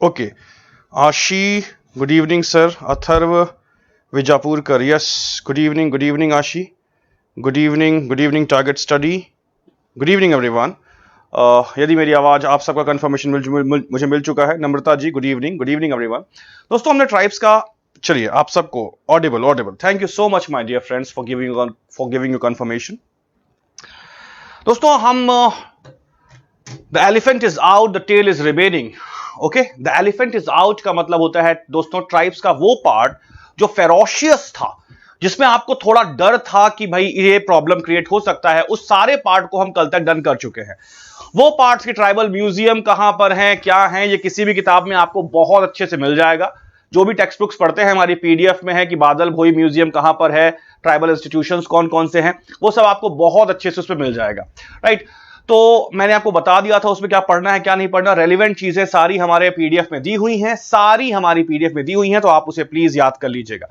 Okay. Ashi, good evening, sir. Atharv, Vijapurkar. Yes, good evening, Ashi. Good evening, Target Study. Good evening, everyone. यदि मेरी आवाज आप सबका confirmation मुझे मिल चुका है, Namrata ji, good evening everyone. दोस्तों, हमने ट्राइब्स का, चलिए आप सबको audible. Thank you so much my dear friends for giving you confirmation. दोस्तों, हम the elephant is out, the tail is remaining. Okay, the elephant is out का मतलब होता है दोस्तों ट्राइब्स का वो पार्ट जो फेरोशियस था, जिसमें आपको थोड़ा डर था कि भाई ये प्रॉब्लम क्रिएट हो सकता है, उस सारे पार्ट को हम कल तक डन कर चुके हैं। वो पार्ट्स के ट्राइबल म्यूजियम कहां पर हैं, क्या हैं, ये किसी भी किताब में आपको बहुत अच्छे से मिल जाएगा। जो भी टेक्स्ट बुक्स पढ़ते हैं हमारी पीडीएफ में है कि बादल भोई म्यूजियम कहां पर है, ट्राइबल इंस्टीट्यूशंस कौन कौन से हैं, वो सब आपको बहुत अच्छे से उसमें मिल जाएगा। राइट, तो मैंने आपको बता दिया था उसमें क्या पढ़ना है क्या नहीं पढ़ना। रेलिवेंट चीजें सारी हमारे पीडीएफ में दी हुई हैं, तो आप उसे प्लीज याद कर लीजिएगा।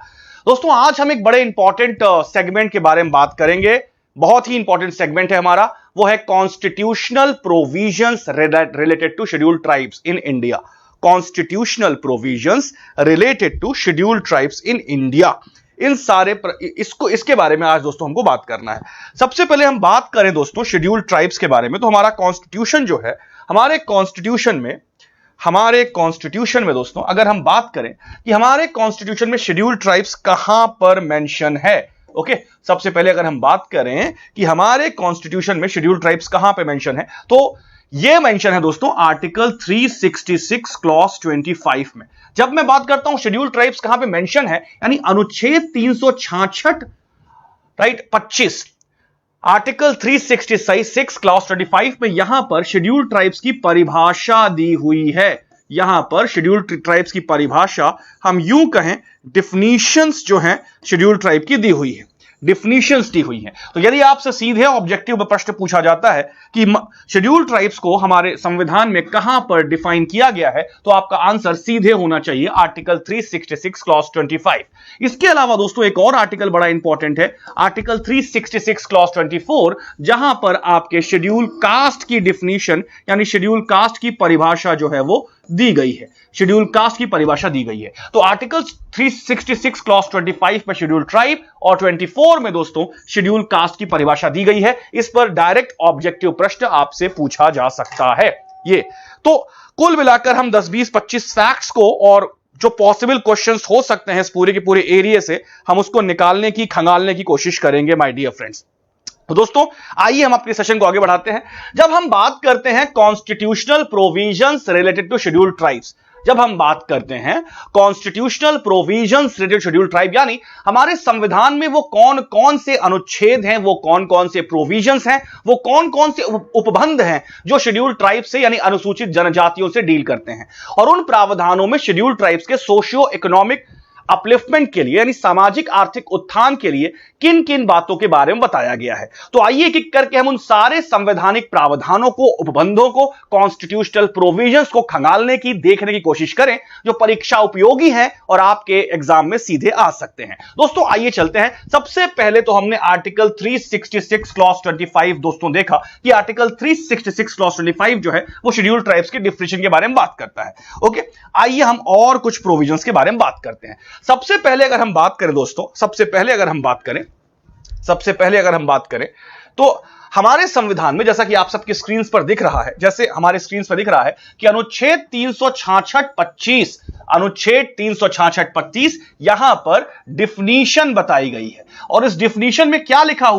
दोस्तों, आज हम एक बड़े इंपॉर्टेंट सेगमेंट के बारे में बात करेंगे। बहुत ही इंपॉर्टेंट सेगमेंट है हमारा, वो है constitutional provisions related to scheduled tribes in India. Constitutional provisions related to scheduled tribes in India. इन सारे इसके बारे में आज दोस्तों हमको बात करना है। सबसे पहले हम बात करें दोस्तों शेड्यूल्ड ट्राइब्स के बारे में, तो हमारा कॉन्स्टिट्यूशन जो है, हमारे कॉन्स्टिट्यूशन में दोस्तों अगर हम बात करें कि हमारे कॉन्स्टिट्यूशन में शेड्यूल्ड ट्राइब्स कहां पर मेंशन है। ओके, सबसे पहले अगर हम बात करें कि हमारे कॉन्स्टिट्यूशन में शेड्यूल्ड ट्राइब्स कहां पर मेंशन है, तो यह मेंशन है दोस्तों आर्टिकल 366 क्लॉज 25 में। जब मैं बात करता हूं शेड्यूल्ड ट्राइब्स कहां पे मेंशन है, यानी अनुच्छेद 366 राइट 25, आर्टिकल 366 क्लॉज 25 में यहां पर शेड्यूल्ड ट्राइब्स की परिभाषा दी हुई है। यहां पर शेड्यूल्ड ट्राइब्स की परिभाषा, हम यूं कहें डिफिनीशंस जो हैं शेड्यूल्ड ट्राइब की दी हुई है, डिफिनीशंस दी हुई हैं। तो यदि आपसे सीधे ऑब्जेक्टिव में प्रश्न पूछा जाता है कि शेड्यूल्ड ट्राइब्स को हमारे संविधान में कहां पर डिफाइन किया गया है, तो आपका आंसर सीधे होना चाहिए आर्टिकल 366 क्लॉज 25। इसके अलावा दोस्तों एक और आर्टिकल बड़ा इंपॉर्टेंट है, आर्टिकल 366 क्लॉज 24, जहां पर आपके शेड्यूल कास्ट की डिफिनीशन यानी शेड्यूल कास्ट की परिभाषा जो है वो दी गई है। शेड्यूल कास्ट की परिभाषा दी गई है। तो आर्टिकल 366 क्लॉज 25 में शेड्यूल ट्राइब और 24 में दोस्तों शेड्यूल कास्ट की परिभाषा दी गई है। इस पर डायरेक्ट ऑब्जेक्टिव प्रश्न आपसे पूछा जा सकता है। ये तो कुल मिलाकर हम 10, 20, 25 फैक्ट्स को और जो पॉसिबल क्वेश्चंस हो सकते हैं इस पूरे के पूरे एरिया से, हम उसको निकालने की, खंगालने की कोशिश करेंगे माय डियर फ्रेंड्स। तो दोस्तों आइए हम अपने सेशन को आगे बढ़ाते हैं। जब हम बात करते हैं constitutional provisions related to scheduled tribes, जब हम बात करते हैं constitutional provisions related scheduled tribe, यानी हमारे संविधान में वो कौन कौन से अनुच्छेद हैं, वो कौन कौन से प्रोविजंस हैं, वो कौन कौन से उपबंध हैं जो शेड्यूल्ड ट्राइब से यानी अनुसूचित जनजातियों से डील करते हैं, और उन प्रावधानों में शेड्यूल्ड ट्राइब्स के सोशियो इकोनॉमिक अपलिफ्टमेंट के लिए यानी सामाजिक आर्थिक उत्थान के लिए किन किन बातों के बारे में बताया गया है। तो आइए एक एक करके हम उन सारे संवैधानिक प्रावधानों को, उपबंधों को, कॉन्स्टिट्यूशनल प्रोविजंस को खंगालने की, देखने की कोशिश करें जो परीक्षा उपयोगी है और आपके एग्जाम में सीधे आ सकते हैं। दोस्तों आइए चलते हैं। सबसे पहले तो हमने आर्टिकल 366 क्लॉज 25 दोस्तों देखा कि आर्टिकल 366 क्लॉज 25 जो है वो शेड्यूल्ड ट्राइब्स की डिफिनीशन के बारे में बात करता है। ओके, आइए हम और कुछ प्रोविजंस के बारे में बात करते हैं। सबसे पहले अगर हम बात करें दोस्तों, सबसे पहले अगर हम बात करें तो हमारे संविधान में, जैसा कि आप सबकी स्क्रीन पर दिख रहा है, जैसे हमारे स्क्रीन पर दिख रहा है कि अनुच्छेद 366-25 यहां पर डिफिनीशन बताई गई है। और इस डिफिनीशन में क्या लिखा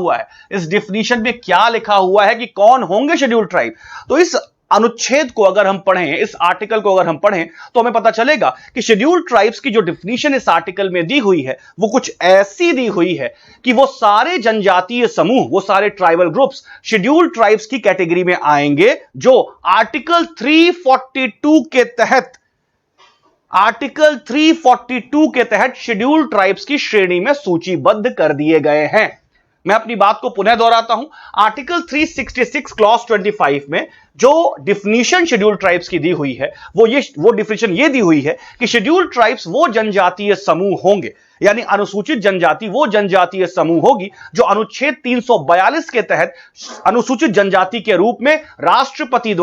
हुआ है, कि कौन होंगे शेड्यूल्ड ट्राइब। तो इस अनुच्छेद को अगर हम पढ़ें, इस आर्टिकल को अगर हम पढ़ें, तो हमें पता चलेगा कि शेड्यूल्ड ट्राइब्स की जो डिफिनीशन इस आर्टिकल में दी हुई है वो कुछ ऐसी दी हुई है कि वो सारे जनजातीय समूह, वो सारे ट्राइबल ग्रुप्स शेड्यूल्ड ट्राइब्स की कैटेगरी में आएंगे जो आर्टिकल 342 के तहत शेड्यूल्ड ट्राइब्स की श्रेणी में सूचीबद्ध कर दिए गए हैं। मैं अपनी बात को पुनः दोहराता हूं, आर्टिकल 366 क्लॉज 25 में जो डिफिनीशन शेड्यूल्ड ट्राइब्स की दी हुई है वो डिफिनीशन ये दी हुई है कि शेड्यूल्ड ट्राइब्स वो जनजातीय समूह होंगे, यानी अनुसूचित जनजाति वो जनजातीय समूह होगी जो अनुच्छेद 342 के तहत अनुसूचित जनजाति के रूप में राष्ट्रपति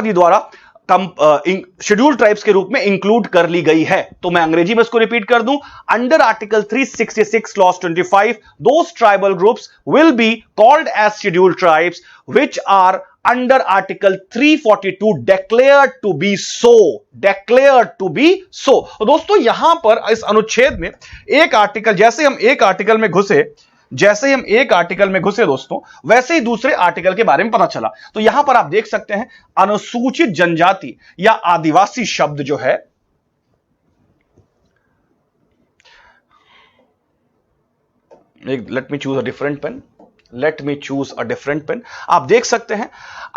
द्वारा शेड्यूल ट्राइब्स के रूप में इंक्लूड कर ली गई है। तो मैं अंग्रेजी में इसको रिपीट कर दूं, under article 366 clause 25 those tribal groups will be called as schedule tribes which are under article 342 declared to be so, declared to be so। तो दोस्तों यहां पर इस अनुच्छेद में एक आर्टिकल, जैसे हम एक आर्टिकल में घुसे दोस्तों, वैसे ही दूसरे आर्टिकल के बारे में पता चला। तो यहां पर आप देख सकते हैं अनुसूचित जनजाति या आदिवासी शब्द जो है, let me choose a different pen. आप देख सकते हैं,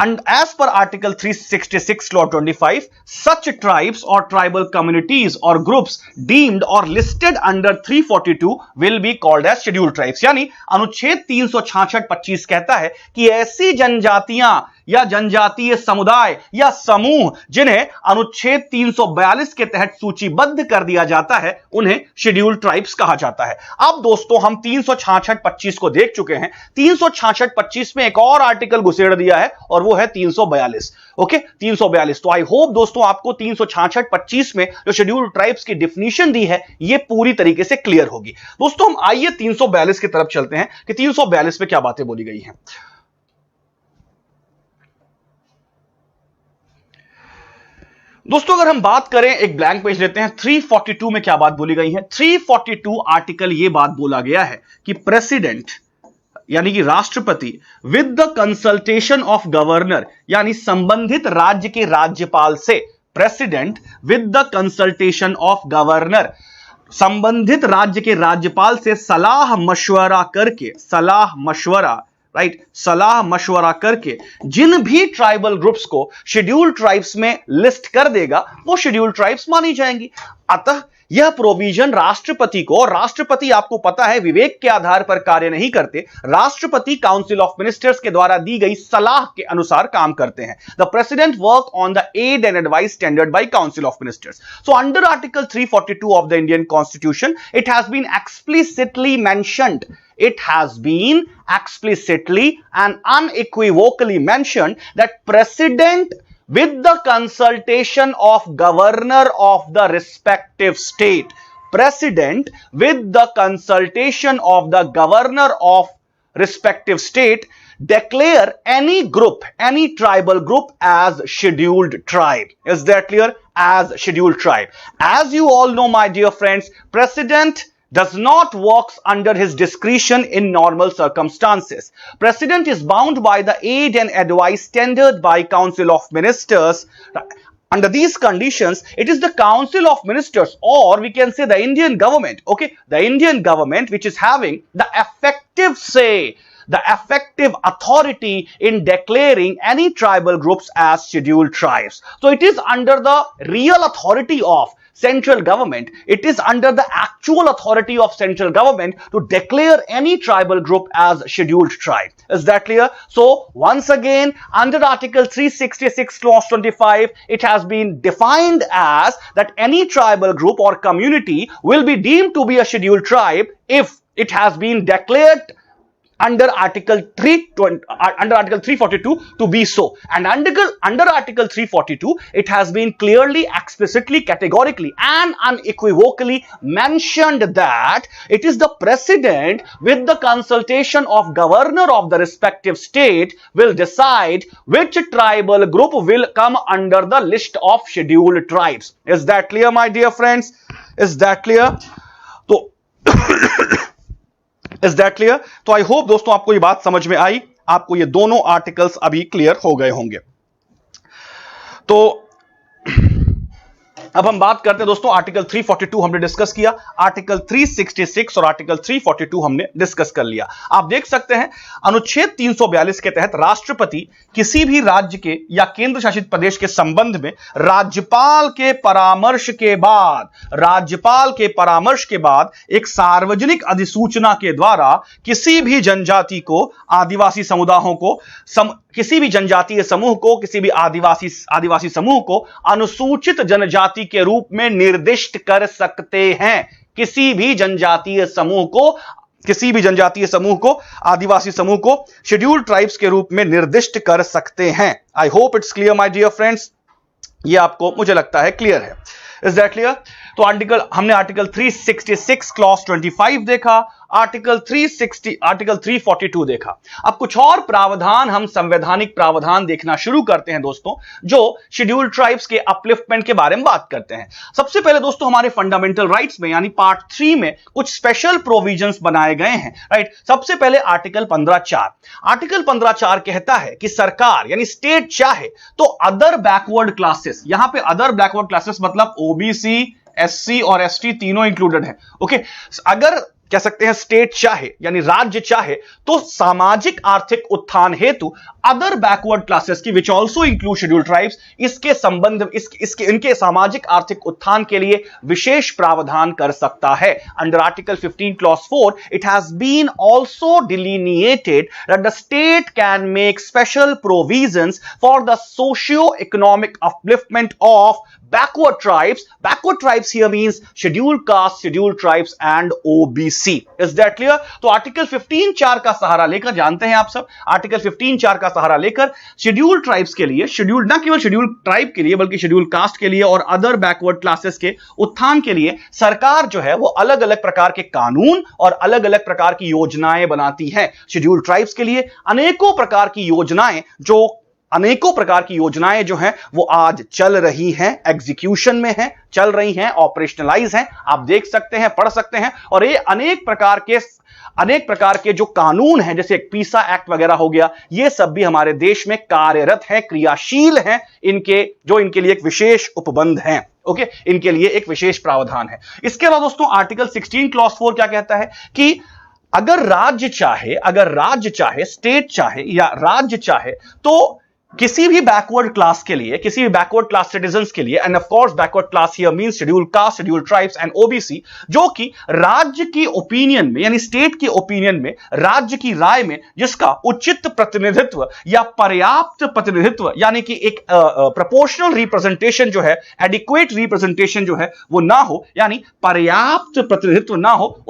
and as per article 366 clause 25 such tribes or tribal communities or groups deemed or listed under 342 will be called as scheduled tribes। यानी अनुच्छेद 366-25 कहता है कि ऐसी जनजातियां या जनजातीय समुदाय या समूह जिन्हें अनुच्छेद 342 के तहत सूचीबद्ध कर दिया जाता है उन्हें शेड्यूल्ड ट्राइब्स कहा जाता है। अब दोस्तों हम 366-25 को देख चुके हैं, 366-25 में एक और आर्टिकल घुसेड़ दिया है और वो है 342। ओके, 342। तो आई होप दोस्तों आपको 366-25 में जो शेड्यूल्ड ट्राइब्स की डिफिनीशन दी है ये पूरी तरीके से क्लियर होगी। दोस्तों हम आइए 342 की तरफ चलते हैं कि 342 में क्या बातें बोली गई हैं। दोस्तों अगर हम बात करें, एक ब्लैंक पेज लेते हैं, 342 में क्या बात बोली गई है। 342 आर्टिकल ये बात बोला गया है कि प्रेसिडेंट यानी कि राष्ट्रपति with the consultation of governor, यानी संबंधित राज्य के राज्यपाल से, president with the consultation of governor, संबंधित राज्य के राज्यपाल से सलाह मशवरा करके जिन भी ट्राइबल ग्रुप्स को शेड्यूल्ड ट्राइब्स में लिस्ट कर देगा वो शेड्यूल्ड ट्राइब्स मानी जाएंगी। अतः यह प्रोविजन राष्ट्रपति को, और राष्ट्रपति आपको पता है विवेक के आधार पर कार्य नहीं करते, राष्ट्रपति काउंसिल ऑफ मिनिस्टर्स के द्वारा दी गई सलाह के अनुसार काम करते हैं। The president work on the aid and advice tendered by council of ministers. So under article 342 of the Indian constitution it has been explicitly mentioned, it has been explicitly and unequivocally mentioned that president with the consultation of governor of the respective state, president with the consultation of the governor of respective state declare any group, any tribal group as scheduled tribe। Is that clear? As scheduled tribe। As you all know my dear friends, president does not work under his discretion in normal circumstances. President is bound by the aid and advice tendered by Council of Ministers. Under these conditions, it is the Council of Ministers, or we can say the Indian government, okay, the Indian government which is having the effective say, the effective authority in declaring any tribal groups as scheduled tribes. So it is under the real authority of central government, it is under the actual authority of central government to declare any tribal group as scheduled tribe। Is that clear? So once again, under article 366 clause 25 it has been defined as that any tribal group or community will be deemed to be a scheduled tribe if it has been declared under article 342 to be so, and under article 342 it has been clearly, explicitly, categorically and unequivocally mentioned that it is the president with the consultation of governor of the respective state will decide which tribal group will come under the list of scheduled tribes। Is that clear my dear friends? Is that clear? तो Is that clear? तो I hope दोस्तों आपको ये बात समझ में आई, आपको ये दोनों आर्टिकल्स अभी क्लियर हो गए होंगे। तो अब हम बात करते हैं दोस्तों, आर्टिकल 342 हमने डिस्कस किया, आर्टिकल 366 और आर्टिकल 342 हमने डिस्कस कर लिया। आप देख सकते हैं अनुच्छेद 342 के तहत राष्ट्रपति किसी भी राज्य के या केंद्र शासित प्रदेश के संबंध में राज्यपाल के परामर्श के बाद एक सार्वजनिक अधिसूचना के द्वारा किसी भी जनजाति को, आदिवासी समुदायों को, किसी भी जनजातीय समूह को, किसी भी आदिवासी समूह को अनुसूचित जनजाति के रूप में निर्दिष्ट कर सकते हैं। किसी भी जनजातीय समूह को, आदिवासी समूह को शेड्यूल्ड ट्राइब्स के रूप में निर्दिष्ट कर सकते हैं। I hope it's clear my dear friends. ये आपको मुझे लगता है क्लियर है। Is that clear? तो हमने आर्टिकल 366 क्लॉज 25 देखा, आर्टिकल 342 देखा। अब कुछ और प्रावधान, हम संवैधानिक प्रावधान देखना शुरू करते हैं दोस्तों, जो शेड्यूल्ड ट्राइब्स के अपलिफ्टमेंट के बारे में बात करते हैं। सबसे पहले दोस्तों हमारे फंडामेंटल राइट्स में यानी पार्ट 3 में कुछ स्पेशल प्रोविजंस बनाए गए हैं, राइट। सबसे पहले आर्टिकल 15(4). आर्टिकल 15(4) कहता है कि सरकार यानी स्टेट चाहे तो अदर बैकवर्ड क्लासेस, यहां पे अदर बैकवर्ड क्लासेस मतलब ओबीसी, एससी और एसटी तीनों इंक्लूडेड है, ओके। अगर कह सकते हैं स्टेट चाहे यानी राज्य चाहे तो सामाजिक आर्थिक उत्थान हेतु अदर बैकवर्ड क्लासेस की which also include scheduled tribes, इसके संबंध इनके सामाजिक आर्थिक उत्थान के लिए विशेष प्रावधान कर सकता है। Under article 15 clause 4 it has been also delineated that the state can make special provisions for the socio economic upliftment of backward tribes. Backward tribes here means scheduled caste, scheduled tribes and OBC. Is that clear? तो article 15(4) का सहारा लेकर, जानते हैं आप सब, article 15(4) का सहारा लेकर scheduled tribes के लिए, शेड्यूल्ड ना केवल शेड्यूल्ड ट्राइब के लिए बल्कि शेड्यूल्ड कास्ट के लिए और अदर बैकवर्ड क्लासेस के उत्थान के लिए सरकार जो है वो अलग अलग प्रकार के कानून और अलग अलग प्रकार की योजनाएं बनाती है। शेड्यूल्ड ट्राइब्स के लिए अनेकों प्रकार की योजनाएं जो हैं वो आज चल रही हैं, एग्जीक्यूशन में हैं, चल रही हैं, ऑपरेशनलाइज हैं, आप देख सकते हैं, पढ़ सकते हैं। और ये अनेक प्रकार के जो कानून हैं, जैसे पीसा एक्ट वगैरह हो गया, ये सब भी हमारे देश में कार्यरत हैं, क्रियाशील हैं, इनके लिए एक विशेष उपबंध हैं, ओके, इनके लिए एक विशेष प्रावधान है। इसके अलावा दोस्तों आर्टिकल 16 क्लॉज 4 क्या कहता है कि अगर राज्य चाहे, स्टेट चाहे या राज्य चाहे तो किसी भी बैकवर्ड क्लास के लिए, किसी भी बैकवर्ड क्लास सिटीजंस के लिए, end of course backward class here means scheduled caste, scheduled tribes and OBC, जो कि राज्य की ओपिनियन में यानी स्टेट की ओपिनियन में, राज्य की राय में जिसका उचित प्रतिनिधित्व या पर्याप्त प्रतिनिधित्व यानी कि एक प्रोपोर्शनल रिप्रेजेंटेशन जो है, एडिक्वेट रिप्रेजेंटेशन जो है वो ना हो, यानी पर्याप्त प्रतिनिधित्व ना हो,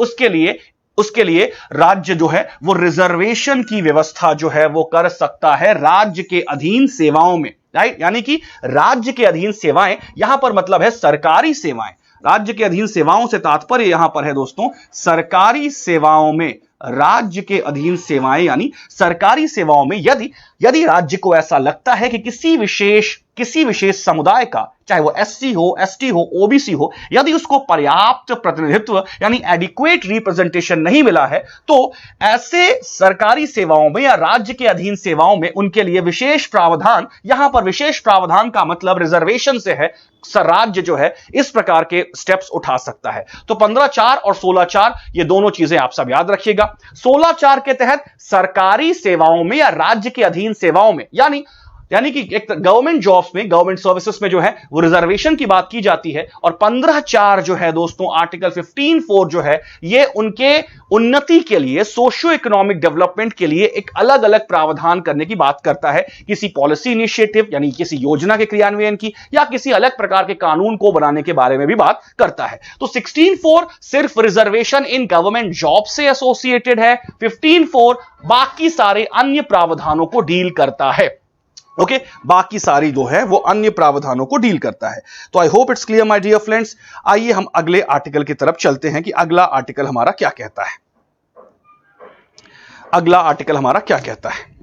उसके लिए राज्य जो है वो रिजर्वेशन की व्यवस्था जो है वो कर सकता है राज्य के अधीन सेवाओं में, राइट। यानी कि राज्य के अधीन सेवाएं, यहां पर मतलब है सरकारी सेवाएं। राज्य के अधीन सेवाओं से तात्पर्य यहां पर है दोस्तों सरकारी सेवाओं में, राज्य के अधीन सेवाएं यानी सरकारी सेवाओं में यदि राज्य को ऐसा लगता है कि किसी विशेष समुदाय का, चाहे वो एससी हो, एसटी हो, ओबीसी हो, यदि उसको पर्याप्त प्रतिनिधित्व यानी एडिक्वेट रिप्रेजेंटेशन नहीं मिला है, तो ऐसे सरकारी सेवाओं में या राज्य के अधीन सेवाओं में उनके लिए विशेष प्रावधान, यहां पर विशेष प्रावधान का मतलब रिजर्वेशन से है, राज्य जो है इस प्रकार के स्टेप्स उठा सकता है। तो 15(4) और 16(4) ये दोनों चीजें आप सब याद रखिएगा। 16(4) के तहत सरकारी सेवाओं में या राज्य के अधीन सेवाओं में यानी कि एक गवर्नमेंट जॉब्स में, गवर्नमेंट सर्विसेज में जो है वो रिजर्वेशन की बात की जाती है। और 15(4) जो है दोस्तों आर्टिकल 15(4) जो है ये उनके उन्नति के लिए, सोशियो इकोनॉमिक डेवलपमेंट के लिए एक अलग अलग प्रावधान करने की बात करता है, किसी पॉलिसी इनिशिएटिव यानी किसी योजना के क्रियान्वयन की या किसी अलग प्रकार के कानून को बनाने के बारे में भी बात करता है। तो 16(4) सिर्फ रिजर्वेशन इन गवर्नमेंट जॉब से एसोसिएटेड है, 15(4) बाकी सारे अन्य प्रावधानों को डील करता है, ओके, बाकी सारी जो है वो अन्य प्रावधानों को डील करता है। तो I hope it's clear my dear friends. आइए हम अगले आर्टिकल की तरफ चलते हैं कि अगला आर्टिकल हमारा क्या कहता है। अगला आर्टिकल हमारा क्या कहता है।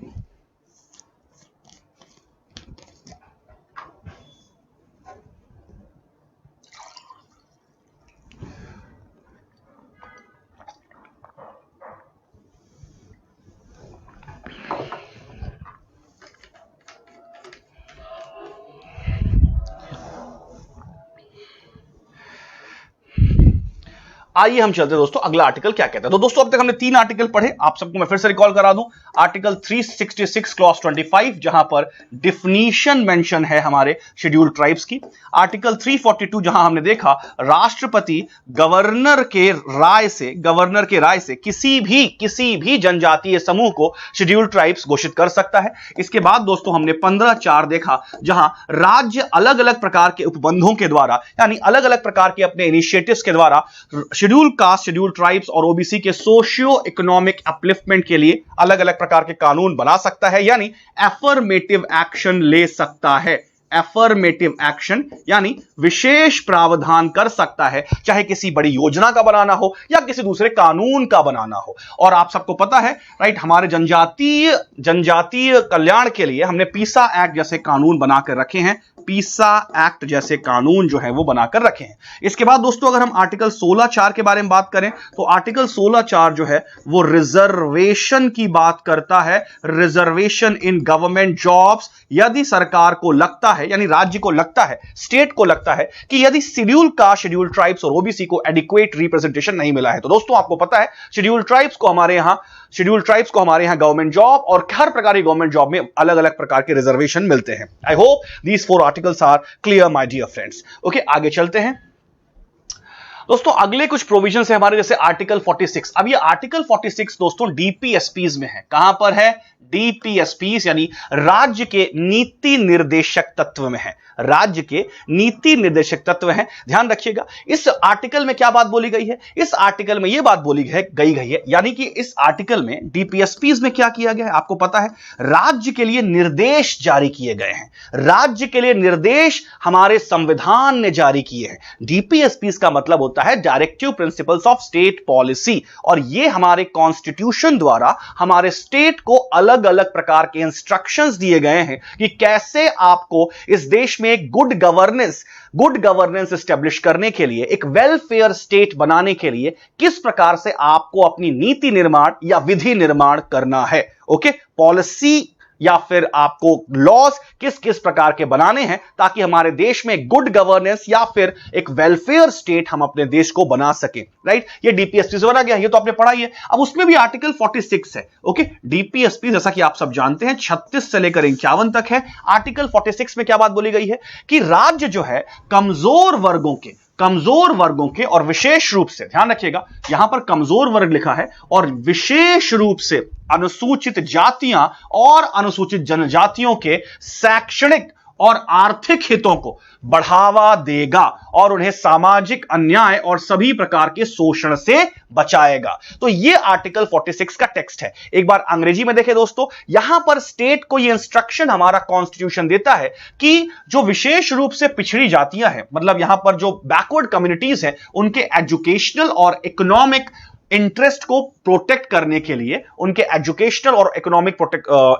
आइए हम चलते हैं दोस्तों अगला आर्टिकल क्या कहता है। तो दोस्तों अब तक हमने 3 आर्टिकल पढ़े, आप सबको मैं फिर से रिकॉल करा दूं। आर्टिकल 366 क्लॉज 25 जहां पर डिफिनीशन मेंशन है हमारे शेड्यूल्ड ट्राइब्स की। आर्टिकल 342 जहां हमने देखा राष्ट्रपति गवर्नर के राय से किसी भी जनजातीय समूह को शेड्यूल्ड ट्राइब्स घोषित कर सकता है। इसके बाद दोस्तों हमने 15(4) देखा जहां राज्य अलग अलग प्रकार के उपबंधों के द्वारा यानी अलग अलग प्रकार के अपने इनिशिएटिव्स के द्वारा शेड्यूल्ड कास्ट, शेड्यूल्ड ट्राइब्स और ओबीसी के सोशियो इकोनॉमिक अपलिफ्टमेंट के लिए अलग अलग प्रकार के कानून बना सकता है यानी एफर्मेटिव एक्शन ले सकता है। एफर्मेटिव एक्शन यानी विशेष प्रावधान कर सकता है, चाहे किसी बड़ी योजना का बनाना हो या किसी दूसरे कानून का बनाना हो। और आप सबको पता है राइट, हमारे जनजातीय कल्याण के लिए हमने पीसा एक्ट जैसे कानून बनाकर रखे हैं, पीसा एक्ट जैसे कानून जो है वो बनाकर रखे हैं। इसके बाद दोस्तों अगर हम आर्टिकल 16(4) के बारे में बात करें तो आर्टिकल 16(4) जो है वो रिजर्वेशन की बात करता है, रिजर्वेशन इन गवर्नमेंट जॉब्स। यदि सरकार को लगता है, यानी राज्य को लगता है, स्टेट को लगता है कि यदि शेड्यूल कास्ट, शेड्यूल ट्राइब्स और ओबीसी को एडिक्वेट रिप्रेजेंटेशन नहीं मिला है, तो दोस्तों आपको पता है शेड्यूल ट्राइब्स को हमारे यहां गवर्नमेंट जॉब और हर प्रकार की गवर्नमेंट जॉब में अलग अलग प्रकार के रिजर्वेशन मिलते हैं। I hope these 4 articles are clear my dear friends. Okay, आगे चलते हैं दोस्तों। अगले कुछ प्रोविजन है हमारे, जैसे आर्टिकल 46। अब ये आर्टिकल 46 दोस्तों डीपीएसपीज में है। कहां पर है? डीपीएसपीज यानी राज्य के नीति निर्देशक तत्व में है, राज्य के नीति निर्देशक तत्व हैं। ध्यान रखिएगा इस आर्टिकल में क्या बात बोली गई है, इस आर्टिकल में यह बात बोली गई है, यानी कि इस आर्टिकल में डीपीएसपीज में क्या किया गया है आपको पता है, राज्य के लिए निर्देश जारी किए गए हैं। राज्य के लिए निर्देश हमारे संविधान ने जारी किए हैं। डीपीएसपीज का मतलब होता है directive principles of state policy, और यह हमारे कॉन्स्टिट्यूशन द्वारा हमारे स्टेट को अलग अलग प्रकार के इंस्ट्रक्शंस दिए गए हैं कि कैसे आपको इस देश में एक गुड गवर्नेंस एस्टेब्लिश करने के लिए, एक वेलफेयर स्टेट बनाने के लिए किस प्रकार से आपको अपनी नीति निर्माण या विधि निर्माण करना है। ओके, पॉलिसी या फिर आपको लॉज किस किस प्रकार के बनाने हैं ताकि हमारे देश में गुड गवर्नेंस या फिर एक वेलफेयर स्टेट हम अपने देश को बना सके। राइट, ये डीपीएसपी से बना गया, ये तो आपने पढ़ा ही है। अब उसमें भी आर्टिकल 46 है। ओके, डीपीएसपी जैसा कि आप सब जानते हैं 36 से लेकर 51 तक है। आर्टिकल 46 में क्या बात बोली गई है कि राज्य जो है कमजोर वर्गों के और विशेष रूप से, ध्यान रखिएगा यहां पर कमजोर वर्ग लिखा है, और विशेष रूप से अनुसूचित जातियां और अनुसूचित जनजातियों के शैक्षणिक और आर्थिक हितों को बढ़ावा देगा और उन्हें सामाजिक अन्याय और सभी प्रकार के शोषण से बचाएगा। तो यह आर्टिकल 46 का टेक्स्ट है। एक बार अंग्रेजी में देखें दोस्तों, यहां पर स्टेट को यह इंस्ट्रक्शन हमारा कॉन्स्टिट्यूशन देता है कि जो विशेष रूप से पिछड़ी जातियां हैं, मतलब यहां पर जो बैकवर्ड कम्युनिटीज हैं, उनके एजुकेशनल और इकोनॉमिक इंटरेस्ट को प्रोटेक्ट करने के लिए, उनके एजुकेशनल और इकोनॉमिक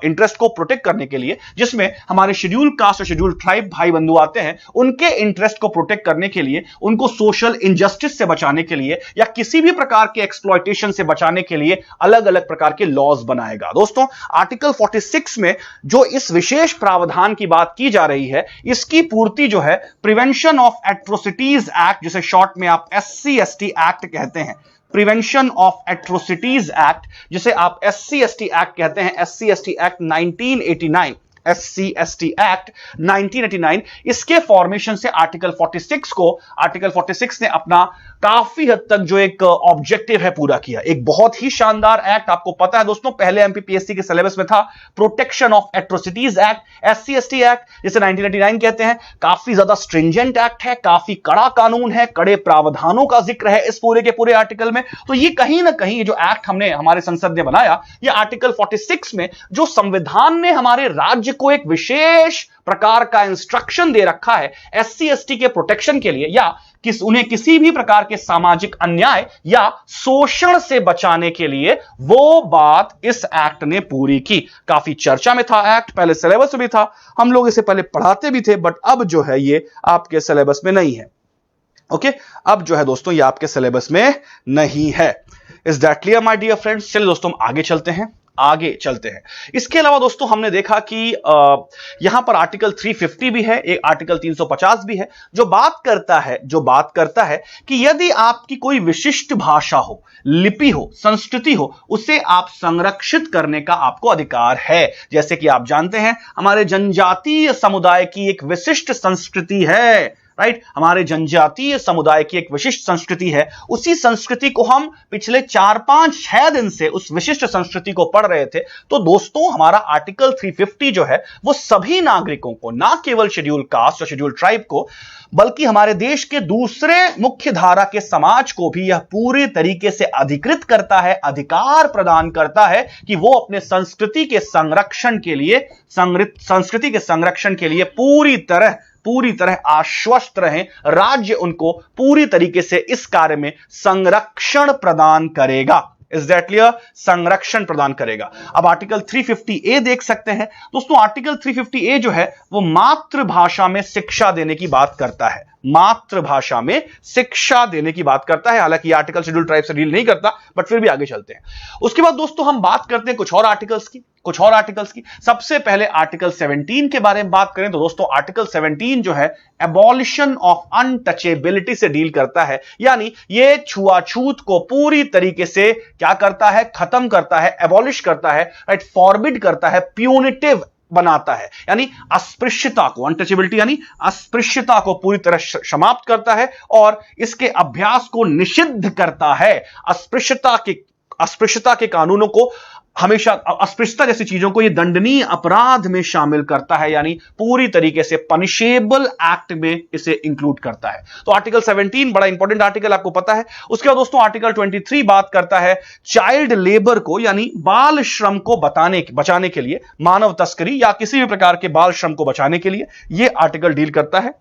इंटरेस्ट को प्रोटेक्ट करने के लिए, जिसमें हमारे शेड्यूल कास्ट और शेड्यूल ट्राइब भाई बंधु आते हैं, उनके इंटरेस्ट को प्रोटेक्ट करने के लिए, उनको सोशल इनजस्टिस से बचाने के लिए या किसी भी प्रकार के एक्सप्लॉयटेशन से बचाने के लिए अलग अलग प्रकार के लॉज बनाएगा। दोस्तों, आर्टिकल 46 में जो इस विशेष प्रावधान की बात की जा रही है, इसकी पूर्ति जो है प्रिवेंशन ऑफ एट्रोसिटीज एक्ट, जिसे शॉर्ट में आप SC/ST एक्ट कहते हैं, प्रिवेंशन ऑफ एट्रोसिटीज एक्ट, जिसे आप SC/ST एक्ट कहते हैं, SC/ST एक्ट 1989, SC/ST एक्ट 1989, इसके फॉर्मेशन से आर्टिकल 46 ने अपना काफी हद तक जो एक ऑब्जेक्टिव है पूरा किया। एक बहुत ही शानदार एक्ट, आपको पता है दोस्तों, पहले एमपीपीएससी के सिलेबस में था protection of atrocities act, SC/ST act, जिसे 1989 कहते हैं। काफी ज्यादा स्ट्रिंजेंट एक्ट है, काफी कड़ा कानून है, कड़े प्रावधानों का जिक्र है इस पूरे के पूरे आर्टिकल में। तो ये कहीं ना कहीं जो एक्ट हमने हमारे संसद ने बनाया, ये आर्टिकल 46 में जो संविधान ने हमारे राज्य को एक विशेष प्रकार का इंस्ट्रक्शन दे रखा है SC/ST के प्रोटेक्शन के लिए, या उन्हें किसी भी प्रकार के सामाजिक अन्याय या शोषण से बचाने के लिए, वो बात इस एक्ट ने पूरी की। काफी चर्चा में था एक्ट, पहले सिलेबस में भी था, हम लोग इसे पहले पढ़ाते भी थे, बट अब जो है ये आपके सिलेबस में नहीं है। ओके, अब जो है दोस्तों ये आपके सिलेबस में नहीं है। Is that clear my dear friends? चलिए दोस्तों हम आगे चलते हैं। इसके अलावा दोस्तों हमने देखा कि यहां पर आर्टिकल 350 भी है, एक आर्टिकल 350 भी है, जो बात करता है कि यदि आपकी कोई विशिष्ट भाषा हो, लिपि हो, संस्कृति हो, उसे आप संरक्षित करने का आपको अधिकार है। जैसे कि आप जानते हैं हमारे जनजातीय समुदाय की एक विशिष्ट संस्कृति है, राइट, हमारे जनजातीय समुदाय की एक विशिष्ट संस्कृति है, उसी संस्कृति को हम पिछले 4-5-6 दिन से उस विशिष्ट संस्कृति को पढ़ रहे थे। तो दोस्तों हमारा आर्टिकल 350 जो है वो सभी नागरिकों को, ना केवल शेड्यूल कास्ट और शेड्यूल ट्राइब को, बल्कि हमारे देश के दूसरे मुख्य धारा के समाज को भी यह पूरे तरीके से अधिकृत करता है, अधिकार प्रदान करता है कि वो अपने संस्कृति के संरक्षण के लिए पूरी तरह आश्वस्त रहें। राज्य उनको पूरी तरीके से इस कार्य में संरक्षण प्रदान करेगा। Is that clear? संरक्षण प्रदान करेगा। अब आर्टिकल 350A देख सकते हैं दोस्तों। आर्टिकल 350A जो है वो मातृभाषा में शिक्षा देने की बात करता है, मातृभाषा में शिक्षा देने की बात करता है। हालांकि ये आर्टिकल शेड्यूल ट्राइब से डील नहीं करता, बट फिर भी आगे चलते हैं। उसके बाद दोस्तों हम बात करते हैं कुछ और आर्टिकल्स की। सबसे पहले आर्टिकल 17 के बारे में बात करें तो दोस्तों आर्टिकल 17 जो है एबॉलिशन ऑफ अनटचेबिलिटी से डील करता है, यानी ये छुआछूत को पूरी तरीके से क्या करता है, खत्म करता है, एबॉलिश करता है, राइट, फॉरबिड करता है, प्यूनिटिव बनाता है, यानी अस्पृश्यता को, अनटचेबिलिटी यानी अस्पृश्यता को पूरी तरह समाप्त करता है और इसके अभ्यास को निषिद्ध करता है। अस्पृश्यता के कानूनों को हमेशा, अस्पृश्यता जैसी चीजों को यह दंडनीय अपराध में शामिल करता है, यानी पूरी तरीके से पनिशेबल एक्ट में इसे इंक्लूड करता है। तो आर्टिकल 17 बड़ा इंपॉर्टेंट आर्टिकल, आपको पता है। उसके बाद दोस्तों आर्टिकल 23 बात करता है चाइल्ड लेबर को, यानी बाल श्रम को बचाने के लिए, मानव तस्करी या किसी भी प्रकार के बाल श्रम को बचाने के लिए यह आर्टिकल डील करता है।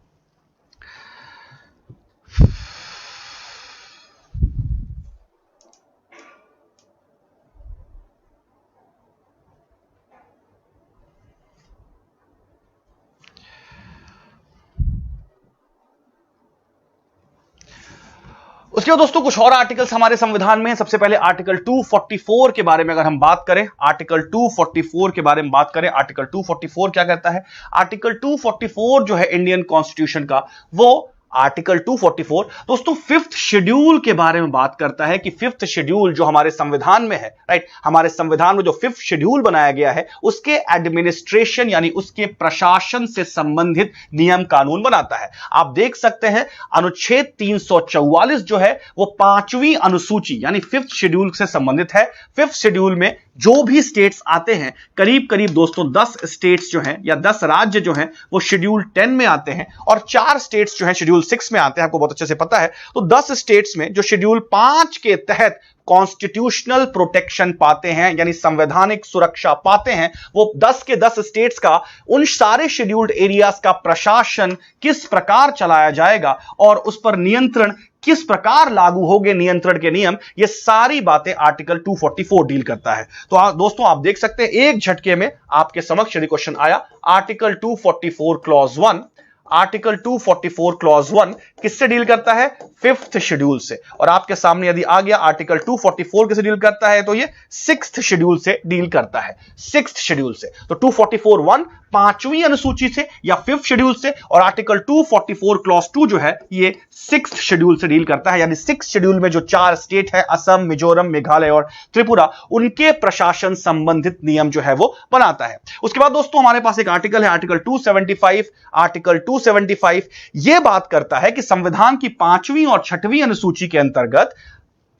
उसके बाद दोस्तों कुछ और आर्टिकल्स हमारे संविधान में हैं। सबसे पहले आर्टिकल 244 के बारे में अगर हम बात करें, आर्टिकल 244 के बारे में बात करें, आर्टिकल 244 क्या कहता है? आर्टिकल 244 जो है इंडियन कॉन्स्टिट्यूशन का, वो आर्टिकल 244 दोस्तों 5th शेड्यूल के बारे में बात करता है कि 5th शेड्यूल जो हमारे संविधान में है, राइट, हमारे संविधान में जो 5th शेड्यूल बनाया गया है उसके एडमिनिस्ट्रेशन यानी उसके प्रशासन से संबंधित नियम कानून बनाता है। आप देख सकते हैं अनुच्छेद 344 जो है वो 5वीं अनुसूची यानी 5th शेड्यूल से संबंधित है। 5th शेड्यूल में जो भी स्टेट्स आते हैं, करीब करीब दोस्तों 10 स्टेट्स जो हैं या 10 राज्य जो हैं वो शेड्यूल 10 में आते हैं और 4 स्टेट्स जो हैं शेड्यूल 6 में आते हैं, आपको बहुत अच्छे से पता है। तो 10 स्टेट्स में जो शेड्यूल 5 के तहत कॉन्स्टिट्यूशनल प्रोटेक्शन पाते हैं यानी संवैधानिक सुरक्षा पाते हैं, वो 10 के 10 स्टेट्स का उन सारे शेड्यूल्ड एरियाज का प्रशासन किस प्रकार चलाया जाएगा और उस पर नियंत्रण किस प्रकार लागू होंगे, नियंत्रण के नियम, ये सारी बातें आर्टिकल 244 डील करता है। तो दोस्तों आप देख सकते हैं एक झटके में आपके समक्ष यदि क्वेश्चन आया, आर्टिकल 244 क्लॉज 1, आर्टिकल 244 क्लॉज 1 किससे डील करता है? 5th शेड्यूल से। और आपके सामने यदि आ गया आर्टिकल 244 किससे डील करता है तो ये 6th शेड्यूल से डील करता है, 6th शेड्यूल से। तो 244(1) 5वीं अनुसूची से या 5th शेड्यूल से और आर्टिकल 244 क्लॉज 2 जो है ये 6th शेड्यूल से डील करता है, यानी 6th शेड्यूल में जो 4 स्टेट है असम, मिजोरम, मेघालय और त्रिपुरा, उनके प्रशासन संबंधित नियम जो है वो बनाता है। उसके बाद दोस्तों हमारे पास एक आर्टिकल है आर्टिकल 275। आर्टिकल 275 यह बात करता है कि संविधान की 5वीं और 6वीं अनुसूची के अंतर्गत,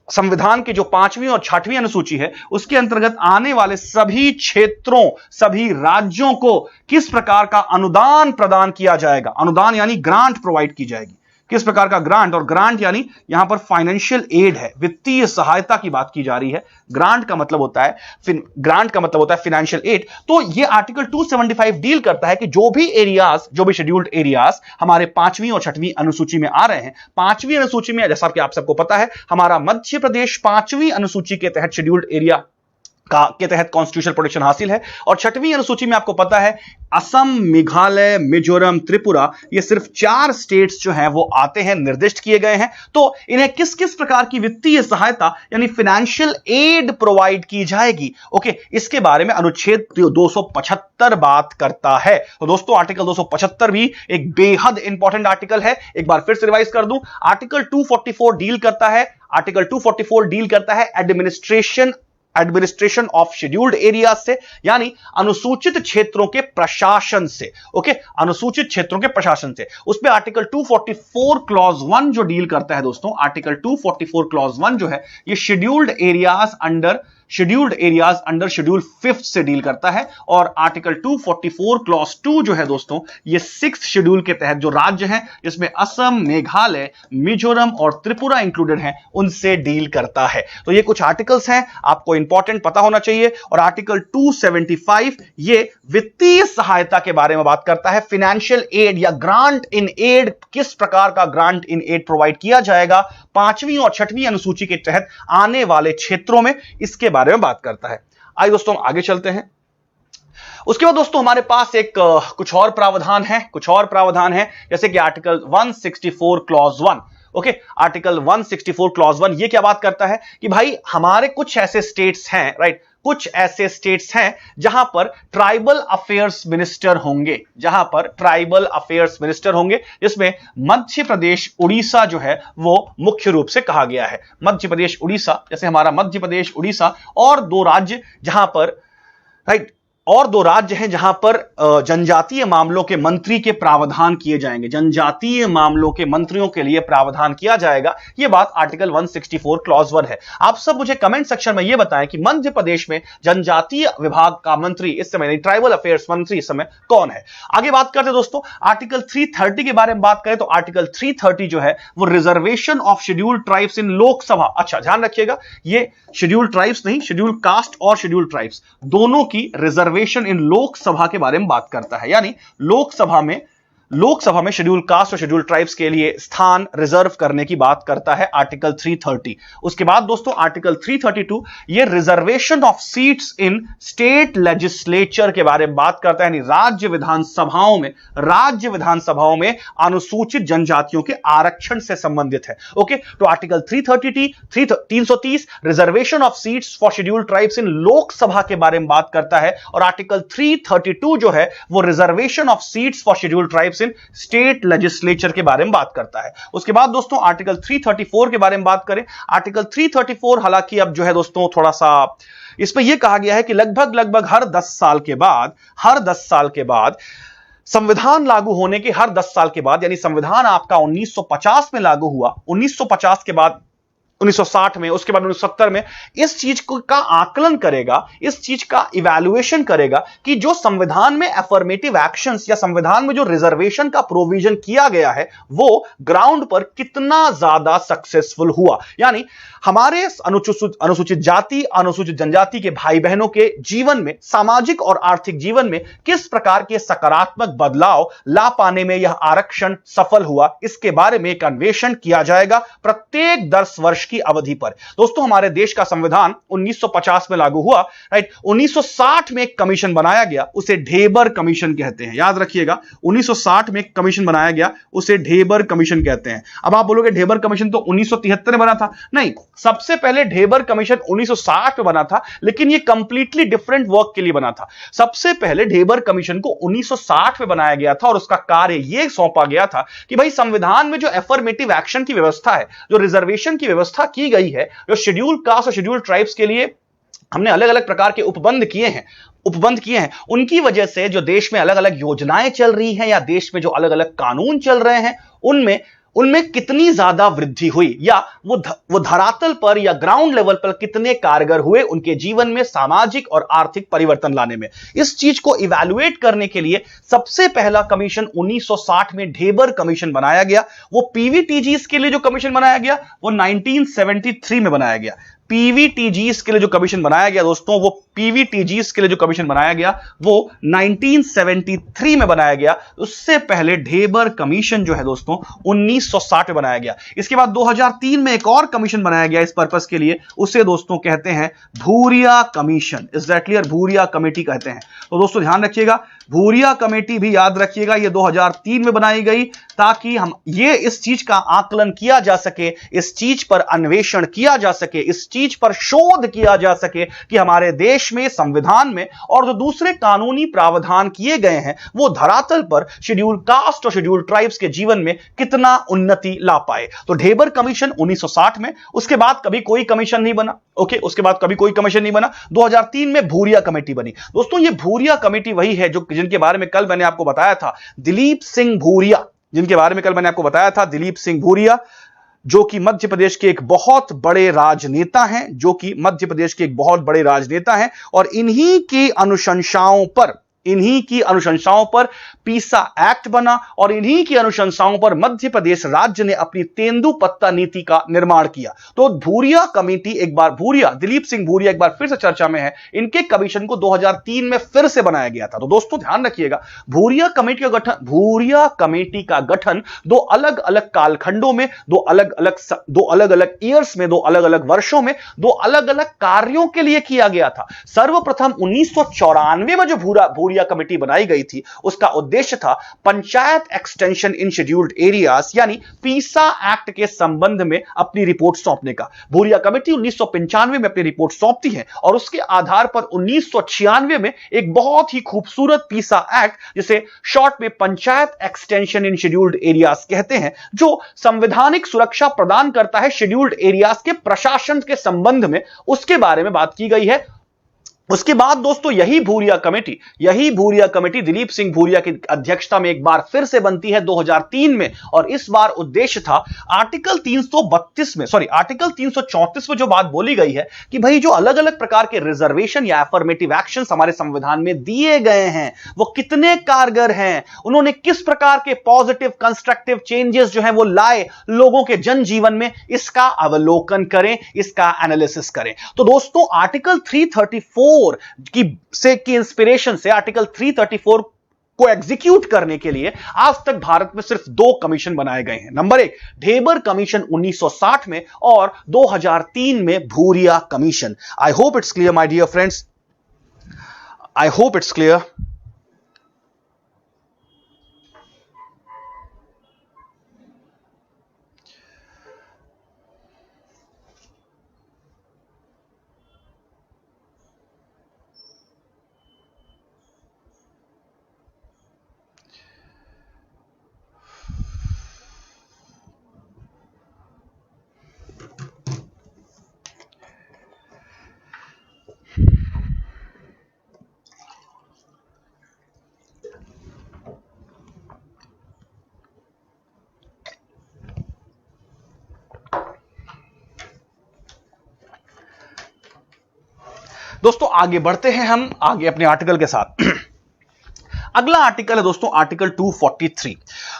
संविधान की जो 5वीं और 6वीं अनुसूची है उसके अंतर्गत आने वाले सभी क्षेत्रों, सभी राज्यों को किस प्रकार का अनुदान प्रदान किया जाएगा। अनुदान यानी ग्रांट प्रोवाइड की जाएगी, किस प्रकार का ग्रांट, और ग्रांट यानी यहां पर फाइनेंशियल एड है, वित्तीय सहायता की बात की जा रही है। ग्रांट का मतलब होता है फाइनेंशियल एड। तो यह आर्टिकल 275 डील करता है कि जो भी एरियाज, जो भी शेड्यूल्ड एरियाज हमारे 5वीं और 6वीं अनुसूची में आ रहे हैं, 5वीं अनुसूची में जैसा कि आप सबको पता है हमारा मध्य प्रदेश 5वीं अनुसूची के तहत शेड्यूल्ड एरिया के तहत कॉन्स्टिट्यूशनल प्रोटेक्शन हासिल है, और 6वीं अनुसूची में आपको पता है असम, मेघालय, मिजोरम, त्रिपुरा, ये सिर्फ 4 स्टेट्स जो हैं वो आते हैं, निर्दिष्ट किए गए हैं। तो इन्हें किस किस प्रकार की वित्तीय सहायता यानी फाइनेंशियल एड प्रोवाइड की जाएगी, ओके, इसके बारे में अनुच्छेद 275 बात करता है। तो दोस्तों आर्टिकल 275 भी एक बेहद इंपॉर्टेंट आर्टिकल है। एक बार फिर से रिवाइज कर दूं, आर्टिकल 244 डील करता है, आर्टिकल 244 डील करता है administration administration of scheduled area से, यानी अनुसूचित क्षेत्रों के प्रशासन से। ओके, अनुसूचित क्षेत्रों के प्रशासन से। उसमें आर्टिकल 244 क्लॉज 1 जो डील करता है दोस्तों, आर्टिकल 244 क्लॉज 1 जो है ये scheduled areas under schedule 5th से डील करता है। और आर्टिकल 244 क्लॉज 2 जो है दोस्तों ये 6th शेड्यूल के तहत जो राज्य हैं जिसमें असम, मेघालय, मिजोरम और त्रिपुरा इंक्लूडेड हैं उनसे डील करता है। तो ये कुछ आर्टिकल्स हैं, आपको इंपॉर्टेंट पता होना चाहिए। और आर्टिकल 275 ये वित्तीय सहायता के बारे में बात करता है, फाइनेंशियल एड या ग्रांट इन एड, किस प्रकार का ग्रांट इन एड प्रोवाइड किया जाएगा 5वीं और 6वीं अनुसूची के तहत आने वाले क्षेत्रों में, इसके बारे में बात करता है। आइए दोस्तों हम आगे चलते हैं। उसके बाद दोस्तों हमारे पास एक कुछ और प्रावधान है जैसे कि article 164 clause 1। Okay, article 164 clause 1 ये क्या बात करता है कि भाई हमारे कुछ ऐसे स्टेट्स हैं, राइट, कुछ ऐसे स्टेट्स हैं जहां पर ट्राइबल अफेयर्स मिनिस्टर होंगे, जिसमें मध्य प्रदेश, उड़ीसा जो है वो मुख्य रूप से कहा गया है। मध्य प्रदेश, उड़ीसा, जैसे हमारा मध्य प्रदेश, उड़ीसा और दो राज्य जहां पर, राइट, और दो राज्य हैं जहां पर जनजातीय मामलों के मंत्री के प्रावधान किए जाएंगे, जनजातीय मामलों के मंत्रियों के लिए प्रावधान किया जाएगा। यह बात आर्टिकल 164 क्लॉज 1 है। आप सब मुझे कमेंट सेक्शन में यह बताएं कि मध्य प्रदेश में जनजातीय विभाग का मंत्री इस समय, ट्राइबल अफेयर्स मंत्री इस समय कौन है। आगे बात करते हैं दोस्तों आर्टिकल 330 के बारे में बात करें तो आर्टिकल 330 जो है वो रिजर्वेशन ऑफ शेड्यूल्ड ट्राइब्स इन लोकसभा। अच्छा ध्यान रखिएगा, ये शेड्यूल्ड ट्राइब्स नहीं, शेड्यूल्ड कास्ट और शेड्यूल्ड ट्राइब्स दोनों की रिजर्वेशन इन लोकसभा के बारे में बात करता है। यानी लोकसभा में शेड्यूल कास्ट और शेड्यूल ट्राइब्स के लिए स्थान रिजर्व करने की बात करता है आर्टिकल 330। उसके बाद दोस्तों आर्टिकल 332 ये reservation of seats in state legislature के बारे में बात करता है, यानी राज्य विधानसभाओं में अनुसूचित जनजातियों के आरक्षण से संबंधित है। ओके, तो article 330 reservation of seats for schedule tribes in Lok Sabha के बारे में बात करता है, और आर्टिकल 332 जो है वो reservation of seats for schedule tribes in state legislature के बारे में बात करता है। उसके बाद दोस्तों आर्टिकल 334 के बारे में बात करें, आर्टिकल 334 हालांकि अब जो है दोस्तों थोड़ा सा इसमें यह कहा गया है कि लगभग हर 10 साल के बाद संविधान लागू होने के हर 10 साल के बाद, यानी संविधान आपका 1950 में लागू हुआ, 1950 के बाद 1960 में, उसके बाद 1970 में, इस चीज का आकलन करेगा, इस चीज का इवैल्यूएशन करेगा कि जो संविधान में अफर्मेटिव एक्शंस या संविधान में जो रिजर्वेशन का प्रोविजन किया गया है वो ग्राउंड पर कितना ज्यादा सक्सेसफुल हुआ। यानी हमारे अनुसूचित जाति, अनुसूचित जनजाति के भाई बहनों के जीवन में, सामाजिक और आर्थिक जीवन में किस प्रकार के सकारात्मक बदलाव ला पाने में यह आरक्षण सफल हुआ, इसके बारे में एक अन्वेषण किया जाएगा प्रत्येक 10 वर्ष की अवधि पर। दोस्तों हमारे देश का संविधान 1950 में लागू हुआ, राइट। 1960 में एक कमीशन बनाया गया, उसे ढेबर कमीशन कहते हैं, याद रखिएगा। 1960 में एक कमीशन बनाया गया, उसे ढेबर कमीशन कहते हैं। अब आप बोलोगे ढेबर कमीशन तो 1973 में बना था, नहीं, सबसे पहले ढेबर कमीशन 1960 में बना था, लेकिन यह कंप्लीटली डिफरेंट वर्क के लिए बना था। सबसे पहले ढेबर कमीशन को 1960 में बनाया गया था और उसका कार्य यह सौंपा गया था कि भाई संविधान में जो एफर्मेटिव एक्शन की व्यवस्था है, जो रिजर्वेशन की व्यवस्था की गई है, जो शेड्यूल कास्ट और शेड्यूल ट्राइब्स के लिए हमने अलग अलग प्रकार के उपबंध किए हैं, उनकी वजह से जो देश में अलग अलग योजनाएं चल रही हैं या देश में जो अलग अलग कानून चल रहे हैं उनमें कितनी ज्यादा वृद्धि हुई, या वो धरातल पर या ग्राउंड लेवल पर कितने कारगर हुए उनके जीवन में सामाजिक और आर्थिक परिवर्तन लाने में। इस चीज को इवैल्यूएट करने के लिए सबसे पहला कमीशन 1960 में ढेबर कमीशन बनाया गया। वो पीवीटीजीस के लिए जो कमीशन बनाया गया वो 1973 में बनाया गया। पीवीटीजीस के लिए जो कमीशन बनाया गया दोस्तों, वो पीवीटीजीस के लिए जो कमीशन बनाया गया वो 1973 में बनाया गया। उससे पहले ढेबर कमीशन जो है दोस्तों 1960 में बनाया गया। इसके बाद 2003 में एक और कमीशन बनाया गया इस पर्पस के लिए, उसे दोस्तों कहते हैं Bhuria commission. Is that clear? Bhuria committee कहते हैं। तो दोस्तों ध्यान रखिएगा, भूरिया कमेटी भी याद रखिएगा, ये 2003 में बनाई गई ताकि हम ये इस चीज का आकलन किया जा सके, इस चीज पर अन्वेषण किया जा सके, इस चीज पर शोध किया जा सके कि हमारे देश में संविधान में और जो दूसरे कानूनी प्रावधान किए गए हैं वो धरातल पर शेड्यूल कास्ट और शेड्यूल ट्राइब्स के जीवन में कितना उन्नति ला पाए। तो ढेबर कमीशन 1960 में, उसके बाद कभी कोई कमीशन नहीं बना। ओके, उसके बाद कभी कोई कमीशन नहीं बना। 2003 में भूरिया कमेटी बनी। दोस्तों ये भूरिया कमेटी वही है जो जिनके बारे में कल मैंने आपको बताया था, दिलीप सिंह भूरिया, जिनके बारे में कल मैंने आपको बताया था, दिलीप सिंह भूरिया, जो कि मध्य प्रदेश के एक बहुत बड़े राजनेता हैं, जो कि मध्य प्रदेश के एक बहुत बड़े राजनेता हैं, और इन्हीं की अनुशंसाओं पर पीसा एक्ट बना और इन्हीं की अनुशंसाओं पर मध्य प्रदेश राज्य ने अपनी तेंदुपत्ता नीति का निर्माण किया। तो भूरिया कमेटी एक बार, दिलीप सिंह भूरिया एक बार फिर से चर्चा में है। इनके कमीशन को 2003 में फिर से बनाया गया था। तो दोस्तों ध्यान रखिएगा, भूरिया कमेटी का गठन दो अलग अलग कालखंडों में, दो अलग अलग ईयर्स में, दो अलग अलग वर्षों में, दो अलग अलग कार्यों के लिए किया गया था। सर्वप्रथम 1994 में जो भूरिया कमेटी बनाई गई थी, उसका उद्देश्य था panchayat extension in scheduled areas यानी पीसा एक्ट के संबंध में अपनी रिपोर्ट सौंपने का। भूरिया कमेटी 1995 में अपनी रिपोर्ट सौंपती है और उसके आधार पर 1996 में एक बहुत ही खूबसूरत पीसा एक्ट, जिसे शॉर्ट में panchayat extension in scheduled areas कहते हैं, जो संवैधानिक सुरक्षा प्रदान करता है शेड्यूल्ड एरियाज के प्रशासन के संबंध में, उसके बारे में बात की गई है। उसके बाद दोस्तों यही भूरिया कमेटी दिलीप सिंह भूरिया की अध्यक्षता में एक बार फिर से बनती है 2003 में, और इस बार उद्देश्य था आर्टिकल 334 में जो बात बोली गई है कि भाई जो अलग अलग प्रकार के रिजर्वेशन या एफर्मेटिव एक्शंस हमारे संविधान में दिए गए हैं वो कितने कारगर हैं, उन्होंने किस प्रकार के पॉजिटिव कंस्ट्रक्टिव चेंजेस जो हैं वो लाए लोगों के जनजीवन में, इसका अवलोकन करें, इसका एनालिसिस करें। तो दोस्तों आर्टिकल 334 की इंस्पिरेशन से आर्टिकल 334 को एग्जीक्यूट करने के लिए आज तक भारत में सिर्फ दो कमीशन बनाए गए हैं। नंबर 1 ढेबर कमीशन 1960 में और 2003 में Bhuria commission. I hope it's clear my dear friends, I hope it's clear. दोस्तों आगे बढ़ते हैं हम आगे अपने आर्टिकल के साथ। अगला आर्टिकल है दोस्तों आर्टिकल 243।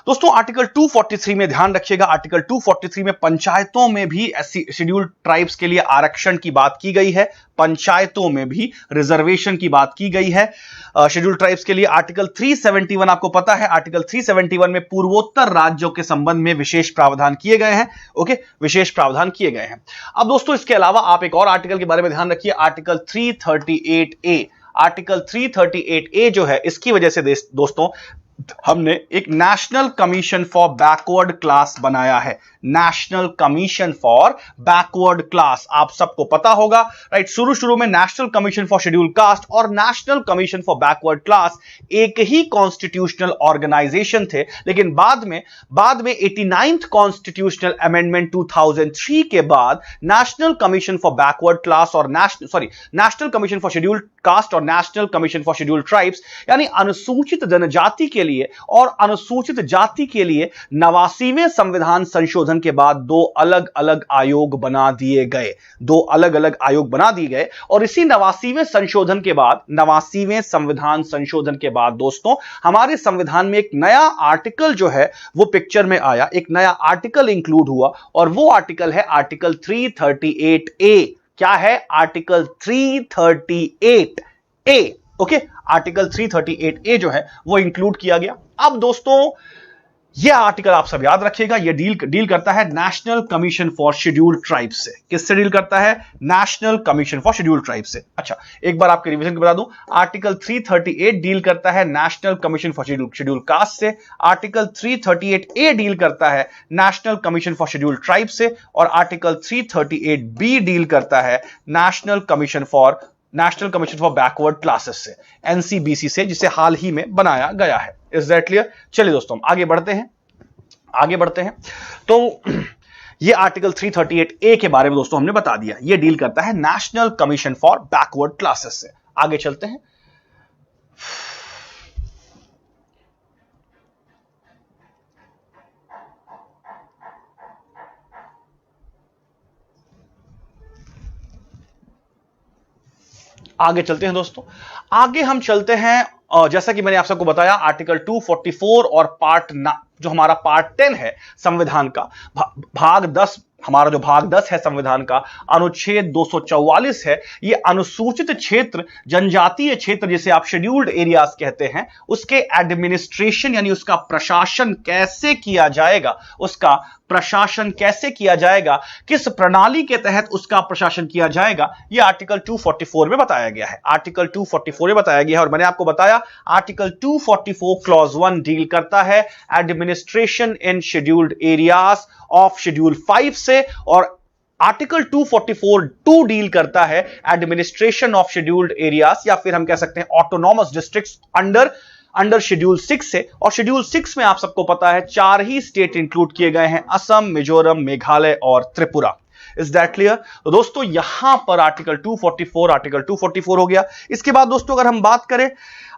दोस्तों आर्टिकल 243 में ध्यान रखिएगा, आर्टिकल 243 में पंचायतों में भी ऐसी शेड्यूल्ड ट्राइब्स के लिए आरक्षण की बात की गई है, पंचायतों में भी रिजर्वेशन की बात की गई है शेड्यूल्ड ट्राइब्स के लिए। आर्टिकल 371 आपको पता है, आर्टिकल 371 में पूर्वोत्तर राज्यों के संबंध में विशेष प्रावधान किए गए हैं। ओके, विशेष प्रावधान किए गए हैं। अब दोस्तों इसके अलावा आप एक और आर्टिकल के बारे में ध्यान रखिए, आर्टिकल 338A। आर्टिकल 338A जो है, इसकी वजह से दोस्तों हमने एक national commission for backward class बनाया है। National commission for backward class, आप सबको पता होगा राइट। शुरू में national commission for schedule caste और national commission for backward class एक ही कॉन्स्टिट्यूशनल ऑर्गेनाइजेशन थे, लेकिन बाद में 89th कॉन्स्टिट्यूशनल अमेंडमेंट 2003 के बाद national commission for backward class और national commission for schedule caste और national commission for schedule tribes यानी अनुसूचित जनजाति के लिए और अनुसूचित जाति के लिए 89वें संविधान संशोधन के बाद दो अलग अलग आयोग बना दिए गए, और इसी 89वें संविधान संशोधन के बाद दोस्तों हमारे संविधान में एक नया आर्टिकल जो है वो पिक्चर में आया, एक नया आर्टिकल इंक्लूड हुआ, और वो आर्टिकल है आर्टिकल 338A। क्या है? Article 338A। Okay, article 338A जो है वो इंक्लूड किया गया। अब दोस्तों ये आर्टिकल आप सब याद रखिएगा। ये डील करता है national commission for scheduled tribes से। किससे डील करता है? National commission for scheduled tribes से। अच्छा, एक बार आपके रिवीजन को बता दूं, आर्टिकल 338 डील करता है national commission for scheduled caste से, आर्टिकल 338 ए डील करता है national commission for scheduled tribes से, और आर्टिकल 338 बी डील करता है national commission for backward classes से, एनसीबीसी से, जिसे हाल ही में बनाया गया है। Is that clear? चलिए दोस्तों, हम आगे बढ़ते हैं। तो ये आर्टिकल 338 ए के बारे में दोस्तों हमने बता दिया, ये डील करता है national commission for backward classes से। आगे चलते हैं। दोस्तों, आगे हम चलते हैं। जैसा कि मैंने आप सबको बताया, आर्टिकल 244 और जो हमारा पार्ट 10 है संविधान का, भाग 10, हमारा जो भाग 10 है संविधान का, अनुच्छेद 244 है। ये अनुसूचित क्षेत्र, जनजातीय क्षेत्र जिसे आप शेड्यूल्ड एरियाज कहते हैं, उसके एडमिनिस्ट्रेशन यानी उसका प्रशासन कैसे किया जाएगा, किस प्रणाली के तहत उसका प्रशासन किया जाएगा, यह आर्टिकल 244 में बताया गया है। आर्टिकल 244 में बताया गया है, और मैंने आपको बताया आर्टिकल 244 क्लॉज 1 डील करता है administration in scheduled areas of schedule 5 से, और आर्टिकल 244 डील करता है एडमिनिस्ट्रेशन ऑफ शेड्यूल्ड एरियाज, या फिर हम कह सकते हैं ऑटोनॉमस डिस्ट्रिक्ट्स अंडर शेड्यूल 6 से। और शेड्यूल 6 में आप सबको पता है 4 ही स्टेट इंक्लूड किए गए हैं, असम, मिजोरम, मेघालय और त्रिपुरा। Is that clear? तो दोस्तों यहां पर आर्टिकल 244 हो गया। इसके बाद दोस्तों अगर हम बात करें,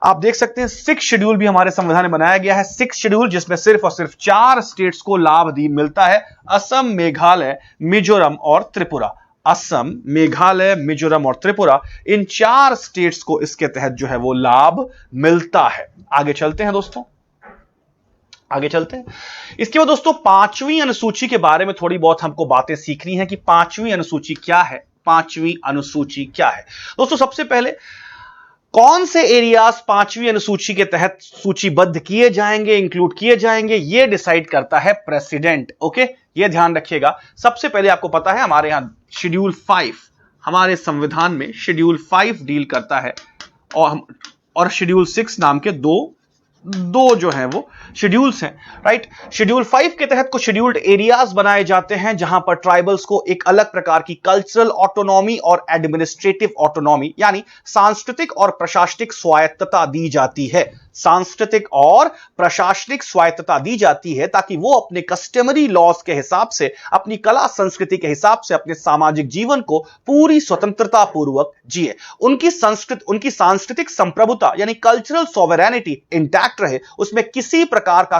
आप देख सकते हैं 6 शेड्यूल भी हमारे संविधान में बनाया गया है। 6 शेड्यूल जिसमें सिर्फ और सिर्फ 4 स्टेट्स को लाभ मिलता है, असम, मेघालय, मिजोरम और त्रिपुरा। असम, मेघालय, मिजोरम और त्रिपुरा, इन 4 स्टेट्स को इसके तहत जो है वो लाभ मिलता है। आगे चलते हैं दोस्तों, इसके बाद दोस्तों 5वीं अनुसूची के बारे में थोड़ी बहुत हमको बातें सीखनी है कि 5वीं अनुसूची क्या है। दोस्तों सबसे पहले कौन से एरियाज 5वीं अनुसूची के तहत सूचीबद्ध किए जाएंगे, इंक्लूड किए जाएंगे, यह डिसाइड करता है प्रेसिडेंट। ओके, यह ध्यान रखिएगा। सबसे पहले आपको पता है हमारे यहां शेड्यूल 5, हमारे संविधान में शेड्यूल 5 डील करता है, और शेड्यूल 6 नाम के दो जो हैं वो शेड्यूल्स हैं, राइट। शेड्यूल 5 के तहत कुछ शेड्यूल्ड एरियाज बनाए जाते हैं जहां पर ट्राइबल्स को एक अलग प्रकार की कल्चरल ऑटोनॉमी और एडमिनिस्ट्रेटिव ऑटोनॉमी यानी सांस्कृतिक और प्रशासनिक स्वायत्तता दी जाती है, ताकि वो अपने कस्टमरी लॉज के हिसाब से, अपनी कला संस्कृति के हिसाब से अपने सामाजिक जीवन को पूरी स्वतंत्रता पूर्वक जिए। उनकी सांस्कृतिक संप्रभुता यानी कल्चरल सॉवरेनिटी इंटैक्ट रहे, उसमें किसी प्रकार का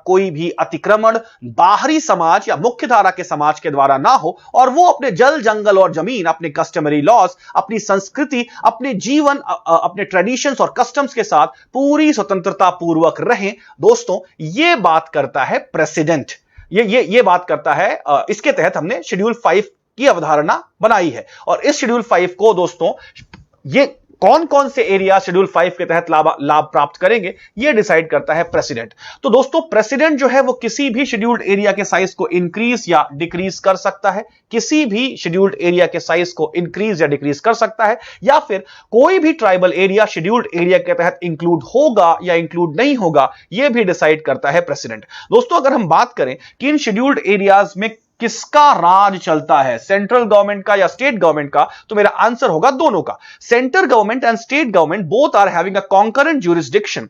कोई भी अतिक्रमण बाहरी समाज या मुख्यधारा के समाज के द्वारा ना हो, और वो अपने जल, जंगल और जमीन, अपने कस्टमरी लॉज, अपनी संस्कृति, अपने जीवन, अपने ट्रेडिशंस और कस्टम्स के साथ पूरी स्वतंत्रता पूर्वक रहें। दोस्तों ये बात करता है प्रेसिडेंट, ये बात करता है। इसके तहत हमने शेड्यूल 5 की अवधारणा बनाई है, और इस शेड्यूल 5 को दोस्तों ये कौन कौन से एरिया शेड्यूल 5 के तहत लाभ प्राप्त करेंगे, यह डिसाइड करता है प्रेसिडेंट। तो दोस्तों प्रेसिडेंट जो है वो किसी भी शेड्यूल्ड एरिया के साइज को इंक्रीज या डिक्रीज कर सकता है, या फिर कोई भी ट्राइबल एरिया शेड्यूल्ड एरिया के तहत इंक्लूड होगा या इंक्लूड नहीं होगा, यह भी डिसाइड करता है प्रेसिडेंट। दोस्तों अगर हम बात करें कि इन शेड्यूल्ड एरियाज में किसका राज चलता है, सेंट्रल गवर्नमेंट का या स्टेट गवर्नमेंट का, तो मेरा आंसर होगा दोनों का। Central government and state government both are having a concurrent jurisdiction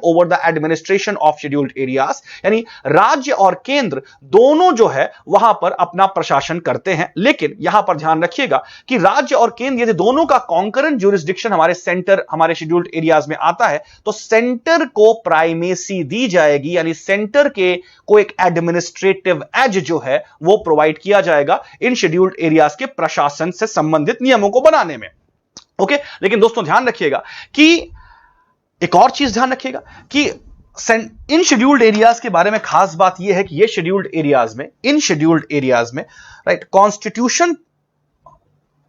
over the administration of scheduled areas, यानी राज्य और केंद्र दोनों जो है वहां पर अपना प्रशासन करते हैं। लेकिन यहां पर ध्यान रखिएगा कि राज्य और केंद्र यदि दोनों का कॉन्करेंट ज्यूरिसडिक्शन हमारे शेड्यूल्ड एरियाज में आता है, तो सेंटर को प्राइमेसी दी जाएगी, यानी सेंटर को एक एडमिनिस्ट्रेटिव एज जो है वो प्रोवाइड किया जाएगा इन शेड्यूल्ड एरियाज के प्रशासन से संबंधित नियमों को बनाने में। ओके, लेकिन दोस्तों ध्यान रखिएगा कि एक और चीज ध्यान रखिएगा कि इन शेड्यूल्ड एरियाज के बारे में खास बात यह है कि ये शेड्यूल्ड एरियाज में राइट, कॉन्स्टिट्यूशन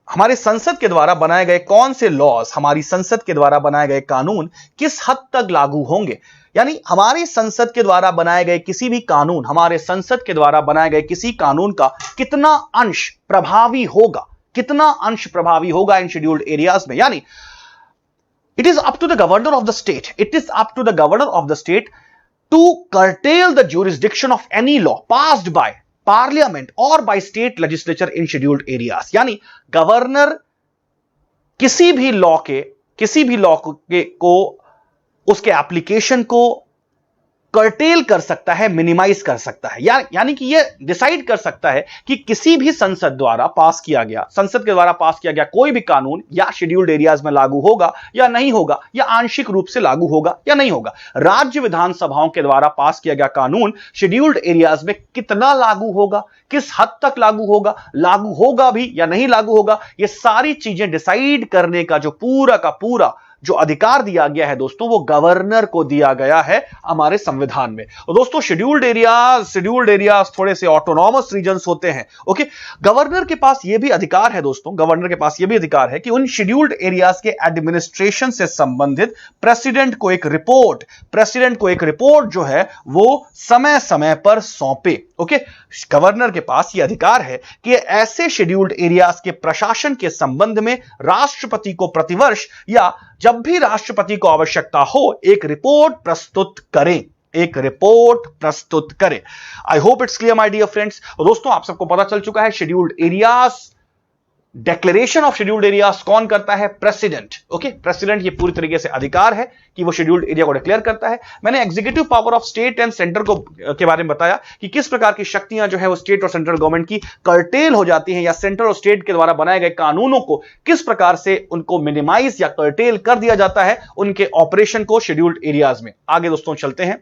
हमारे संसद के द्वारा बनाए गए कौन से लॉज, हमारी संसद के द्वारा बनाए गए कानून किस हद तक लागू होंगे, यानी हमारी संसद के द्वारा बनाए गए किसी भी कानून, हमारे संसद के द्वारा बनाए गए किसी कानून का कितना अंश प्रभावी होगा, कितना अंश प्रभावी होगा इन शेड्यूल्ड एरियाज में। यानी it is up to the governor of the state, it is up to the governor of the state to curtail the jurisdiction of any law passed by parliament or by state legislature in scheduled areas। यानी governor किसी भी law को उसके application को cartel कर सकता है, minimise कर सकता है, यानी कि यह डिसाइड कर सकता है कि किसी भी संसद के द्वारा पास किया गया कोई भी कानून या शेड्यूल्ड एरियाज में लागू होगा या नहीं होगा, या आंशिक रूप से लागू होगा या नहीं होगा। राज्य विधानसभाओं के द्वारा पास किया गया कानून शेड्यूल्ड एरियाज में कितना लागू होगा, किस हद तक लागू होगा भी या नहीं लागू होगा, यह सारी चीजें डिसाइड करने का जो पूरा का पूरा जो अधिकार दिया गया है दोस्तों, वो गवर्नर को दिया गया है हमारे संविधान में। और दोस्तों शेड्यूल्ड एरियाज थोड़े से ऑटोनॉमस रीजन्स होते हैं। ओके, गवर्नर के पास यह भी अधिकार है दोस्तों, गवर्नर के पास यह भी अधिकार है कि उन शेड्यूल्ड एरियाज के एडमिनिस्ट्रेशन से संबंधित प्रेसिडेंट को एक रिपोर्ट जो है वो समय समय पर सौंपे। ओके, गवर्नर के पास यह अधिकार है कि ऐसे शेड्यूल्ड एरियाज के प्रशासन के संबंध में राष्ट्रपति को प्रतिवर्ष या जब भी राष्ट्रपति को आवश्यकता हो एक रिपोर्ट प्रस्तुत करें। I hope it's clear my dear friends. दोस्तों आप सबको पता चल चुका है scheduled areas, declaration of scheduled areas कौन करता है? प्रेसिडेंट। ओके, प्रेसिडेंट ये पूरी तरीके से अधिकार है कि वो शेड्यूल्ड एरिया को डिक्लेयर करता है। मैंने executive power of state and centre के बारे में बताया कि किस प्रकार की शक्तियां जो है वो स्टेट और सेंट्रल गवर्नमेंट की कर्टेल हो जाती हैं, या सेंटर और स्टेट के द्वारा बनाए गए कानूनों को किस प्रकार से उनको मिनिमाइज या कर्टेल कर दिया जाता है उनके ऑपरेशन को शेड्यूल्ड एरियाज में। आगे दोस्तों चलते हैं।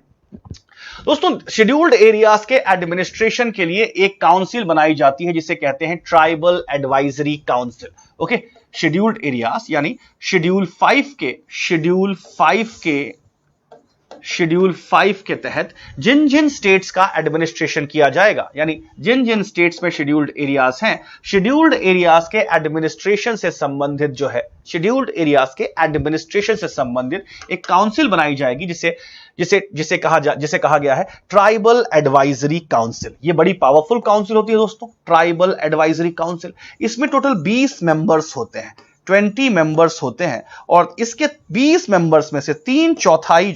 दोस्तों शेड्यूल्ड एरियाज के एडमिनिस्ट्रेशन के लिए एक काउंसिल बनाई जाती है जिसे कहते हैं tribal advisory council. Okay, scheduled areas यानी शेड्यूल 5 के तहत जिन जिन स्टेट्स का एडमिनिस्ट्रेशन किया जाएगा, यानी जिन जिन स्टेट्स में शेड्यूल्ड एरियाज हैं, शेड्यूल्ड एरियाज के एडमिनिस्ट्रेशन से संबंधित जो है, शेड्यूल्ड एरियाज के एडमिनिस्ट्रेशन से संबंधित एक काउंसिल बनाई जाएगी जिसे कहा गया है ट्राइबल एडवाइजरी काउंसिल। ये बड़ी पावरफुल काउंसिल होती है दोस्तों, ट्राइबल एडवाइजरी काउंसिल। इसमें टोटल 20 मेंबर्स होते हैं, 20 मेंबर्स होते हैं, और इसके 20 मेंबर्स में से 3 चौथाई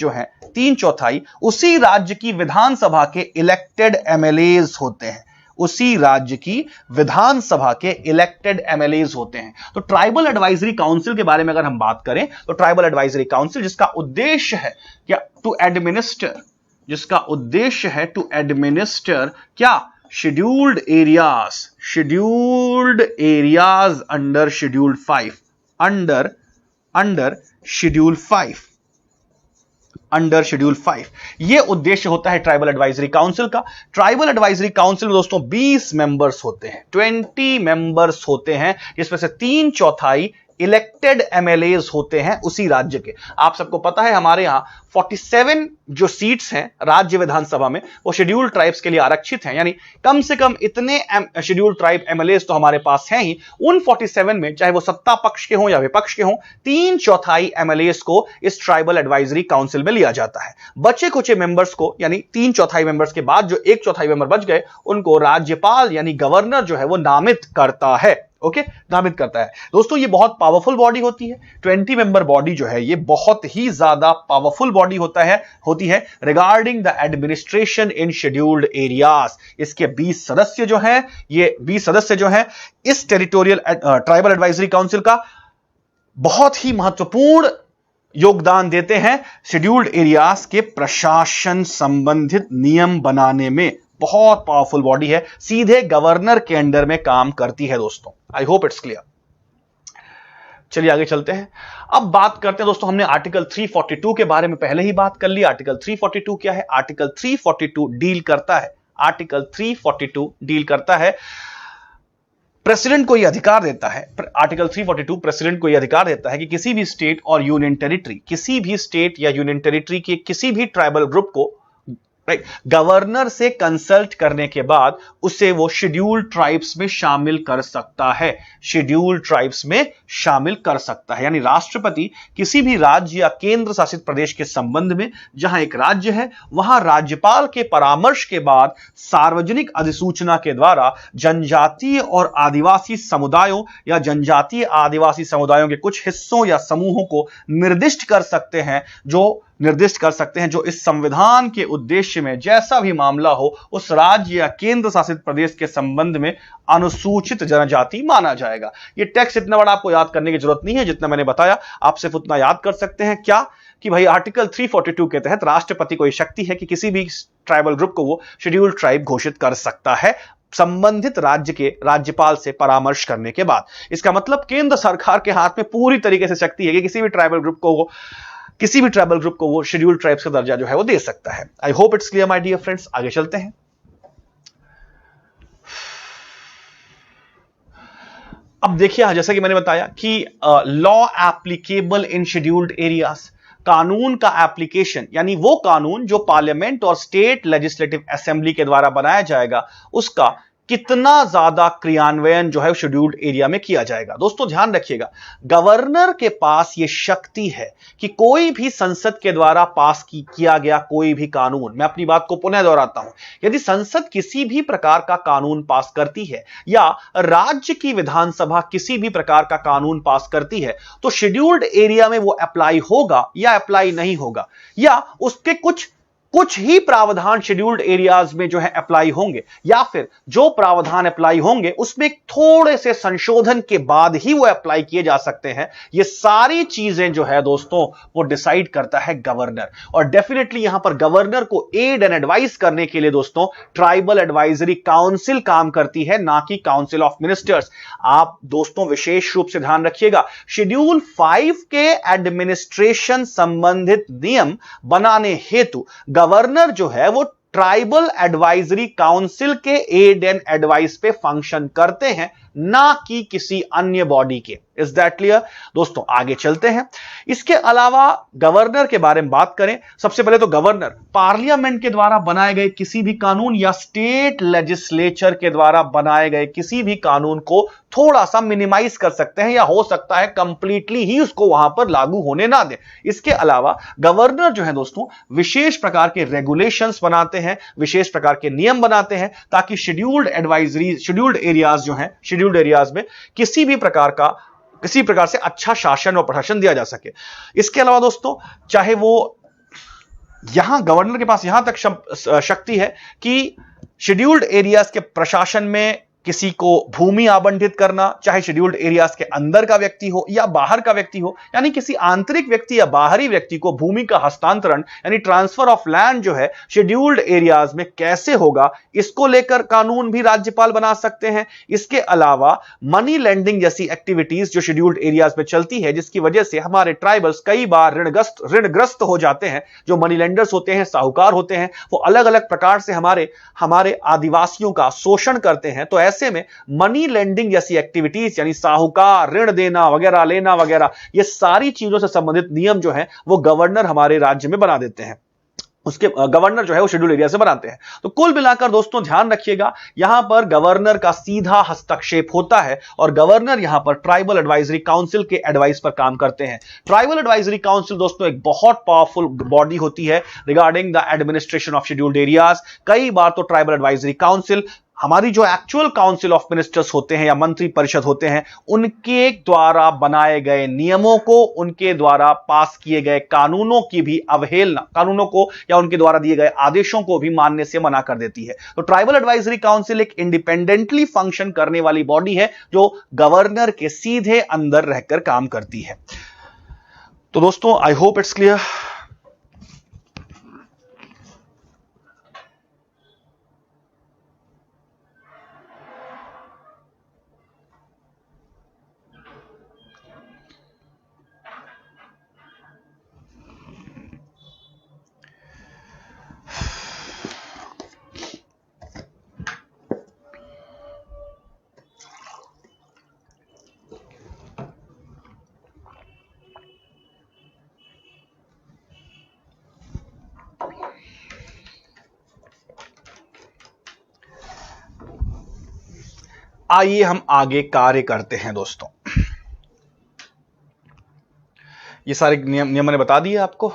उसी राज्य की विधानसभा के इलेक्टेड एमएलएज होते हैं, उसी राज्य की विधानसभा के इलेक्टेड एमएलएज होते हैं। तो ट्राइबल एडवाइजरी काउंसिल के बारे में अगर हम बात करें तो ट्राइबल एडवाइजरी काउंसिल जिसका उद्देश्य है क्या? टू एडमिनिस्टर क्या? Scheduled areas under scheduled 5, under schedule 5। यह उद्देश्य होता है ट्राइबल एडवाइजरी काउंसिल का। ट्राइबल एडवाइजरी काउंसिल में दोस्तों 20 मेंबर्स होते हैं, 20 मेंबर्स होते हैं, जिसमें से 3 चौथाई इलेक्टेड एमएलएज होते हैं उसी राज्य के। आप सबको पता है हमारे यहां 47 जो सीट्स हैं राज्य विधानसभा में वो शेड्यूल्ड ट्राइब्स के लिए आरक्षित हैं, यानी कम से कम इतने शेड्यूल्ड ट्राइब एमएलएज तो हमारे पास हैं ही। उन 47 में चाहे वो सत्ता पक्ष के हों या विपक्ष के हों, 3 चौथाई एमएलएज को इस ट्राइबल एडवाइजरी काउंसिल में लिया जाता है। बचे कुछ मेंबर्स को, यानी 3 चौथाई मेंबर्स के बाद जो 1 चौथाई मेंबर बच गए, उनको राज्यपाल यानी गवर्नर जो है वो नामित करता है। ओके, नामित करता है। दोस्तों ये बहुत पावरफुल बॉडी होती है, 20 मेंबर बॉडी जो है ये बहुत ही ज्यादा पावरफुल बॉडी होती है regarding the administration in scheduled areas. इसके 20 सदस्य जो हैं, ये 20 सदस्य जो हैं इस टेरिटोरियल ट्राइबल एडवाइजरी काउंसिल का बहुत ही महत्वपूर्ण योगदान देते हैं शेड्यूल्ड एरियाज के प्रशासन संबंधित नियम बनाने में। बहुत पावरफुल बॉडी है, सीधे गवर्नर के अंडर में काम करती है दोस्तों। आई होप इट्स क्लियर। चलिए आगे चलते हैं। अब बात करते हैं दोस्तों, हमने आर्टिकल 342 के बारे में पहले ही बात कर ली। आर्टिकल 342 क्या है? आर्टिकल 342 डील करता है प्रेसिडेंट को यह अधिकार देता है, आर्टिकल 342 प्रेसिडेंट को यह अधिकार देता है कि किसी भी स्टेट और यूनियन टेरिटरी, किसी भी स्टेट या यूनियन टेरिटरी के किसी भी ट्राइबल ग्रुप को राइट। गवर्नर से कंसल्ट करने के बाद उसे वो शेड्यूल्ड ट्राइब्स में शामिल कर सकता है, शेड्यूल्ड ट्राइब्स में शामिल कर सकता है। यानी राष्ट्रपति किसी भी राज्य या केंद्र शासित प्रदेश के संबंध में, जहां एक राज्य है वहां राज्यपाल के परामर्श के बाद सार्वजनिक अधिसूचना के द्वारा जनजातीय और आदिवासी समुदायों या जनजातीय आदिवासी समुदायों के कुछ हिस्सों या समूहों को निर्दिष्ट कर सकते हैं, जो इस संविधान के उद्देश्य में जैसा भी मामला हो उस राज्य या केंद्र शासित प्रदेश के संबंध में अनुसूचित जनजाति माना जाएगा। ये टेक्स्ट इतना बड़ा आपको याद करने की जरूरत नहीं है, जितना मैंने बताया आप सिर्फ उतना याद कर सकते हैं क्या कि भाई आर्टिकल 342 के तहत राष्ट्रपति को यह शक्ति है कि किसी भी ट्राइबल ग्रुप को वो शेड्यूल्ड ट्राइब घोषित कर सकता है संबंधित राज्य के राज्यपाल से परामर्श करने के बाद। इसका मतलब केंद्र सरकार के हाथ में पूरी तरीके से शक्ति है कि किसी भी ट्राइबल ग्रुप को वो शेड्यूल्ड ट्राइब्स का दर्जा जो है वो दे सकता है। I hope it's clear my dear friends. आगे चलते हैं। अब देखिए, जैसा कि मैंने बताया कि law applicable in scheduled areas, कानून का एप्लीकेशन यानी वो कानून जो पार्लियामेंट और स्टेट लेजिस्लेटिव असेंबली के द्वारा बनाया जाएगा उसका कितना ज्यादा क्रियान्वयन जो है शेड्यूल्ड एरिया में किया जाएगा। दोस्तों ध्यान रखिएगा, गवर्नर के पास यह शक्ति है कि कोई भी संसद के द्वारा पास किया गया कोई भी कानून, मैं अपनी बात को पुनः दोहराता हूं, यदि संसद किसी भी प्रकार का कानून पास करती है या राज्य की विधानसभा किसी भी प्रकार का कानून पास करती है तो शेड्यूल्ड एरिया में वो अप्लाई होगा या अप्लाई नहीं होगा, या उसके कुछ ही प्रावधान शेड्यूल्ड एरियाज में जो है अप्लाई होंगे, या फिर जो प्रावधान अप्लाई होंगे उसमें थोड़े से संशोधन के बाद ही वो अप्लाई किए जा सकते हैं। ये सारी चीजें जो है दोस्तों वो डिसाइड करता है गवर्नर। और डेफिनेटली यहां पर गवर्नर को एड एंड एडवाइस करने के लिए दोस्तों ट्राइबल एडवाइजरी काउंसिल काम करती है, ना कि काउंसिल ऑफ मिनिस्टर्स। आप दोस्तों विशेष रूप से ध्यान रखिएगा, शेड्यूल 5 के एडमिनिस्ट्रेशन संबंधित नियम बनाने हेतु गवर्नर जो है वो ट्राइबल एडवाइजरी काउंसिल के एड एंड एडवाइस पे फंक्शन करते हैं, ना कि किसी अन्य बॉडी के। Is that clear? दोस्तों आगे चलते हैं। इसके अलावा गवर्नर के बारे में बात करें, सबसे पहले तो गवर्नर पार्लियामेंट के द्वारा बनाए गए किसी भी कानून या स्टेट लेजिस्लेचर के द्वारा बनाए गए किसी भी कानून को थोड़ा सा मिनिमाइज कर सकते हैं, या हो सकता है कंप्लीटली ही उसको वहां पर लागू होने ना दें। इसके अलावा गवर्नर जो है दोस्तों विशेष प्रकार के रेगुलेशंस बनाते हैं, विशेष प्रकार के नियम बनाते हैं, ताकि शेड्यूल्ड एरियाज में किसी प्रकार से अच्छा शासन और प्रशासन दिया जा सके। इसके अलावा दोस्तों चाहे वो यहां गवर्नर के पास यहां तक शक्ति है कि शेड्यूल्ड एरियाज के प्रशासन में किसी को भूमि आवंटित करना, चाहे शेड्यूल्ड एरियाज के अंदर का व्यक्ति हो या बाहर का व्यक्ति हो, यानी किसी आंतरिक व्यक्ति या बाहरी व्यक्ति को भूमि का हस्तांतरण यानी ट्रांसफर ऑफ लैंड जो है शेड्यूल्ड एरियाज में कैसे होगा, इसको लेकर कानून भी राज्यपाल बना सकते हैं। इसके अलावा मनी लेंडिंग जैसी एक्टिविटीज जो शेड्यूल्ड एरियाज में चलती है, जिसकी वजह से हमारे ट्राइबल्स कई बार ऋणग्रस्त हो जाते हैं, जो मनी लेंडर्स होते हैं, साहूकार होते हैं, वो अलग अलग प्रकार से हमारे आदिवासियों का शोषण करते हैं। तो ऐसे में मनी लेंडिंग जैसी एक्टिविटीज यानी साहूकार ऋण देना वगैरह, लेना वगैरह, ये सारी चीजों से संबंधित नियम जो है वो गवर्नर हमारे राज्य में बना देते हैं, उसके गवर्नर जो है वो शेड्यूल एरिया से बनाते हैं। तो कुल मिलाकर दोस्तों ध्यान रखिएगा, यहां पर गवर्नर का सीधा हस्तक्षेप होता है और गवर्नर यहां पर ट्राइबल एडवाइजरी काउंसिल के एडवाइस पर काम करते हैं। ट्राइबल एडवाइजरी काउंसिल दोस्तों एक बहुत पावरफुल बॉडी होती है regarding the administration of scheduled areas. कई बार तो ट्राइबल एडवाइजरी काउंसिल हमारी जो एक्चुअल काउंसिल ऑफ मिनिस्टर्स होते हैं या मंत्री परिषद होते हैं, उनके द्वारा बनाए गए नियमों को, उनके द्वारा पास किए गए कानूनों की भी अवहेलना, कानूनों को या उनके द्वारा दिए गए आदेशों को भी मानने से मना कर देती है। तो ट्राइबल एडवाइजरी काउंसिल एक इंडिपेंडेंटली फंक्शन करने वाली बॉडी है जो गवर्नर के सीधे अंदर रहकर काम करती है। तो दोस्तों आई होप इट्स क्लियर। आइए हम आगे कार्य करते हैं दोस्तों। ये सारे नियम मैंने बता दिए आपको।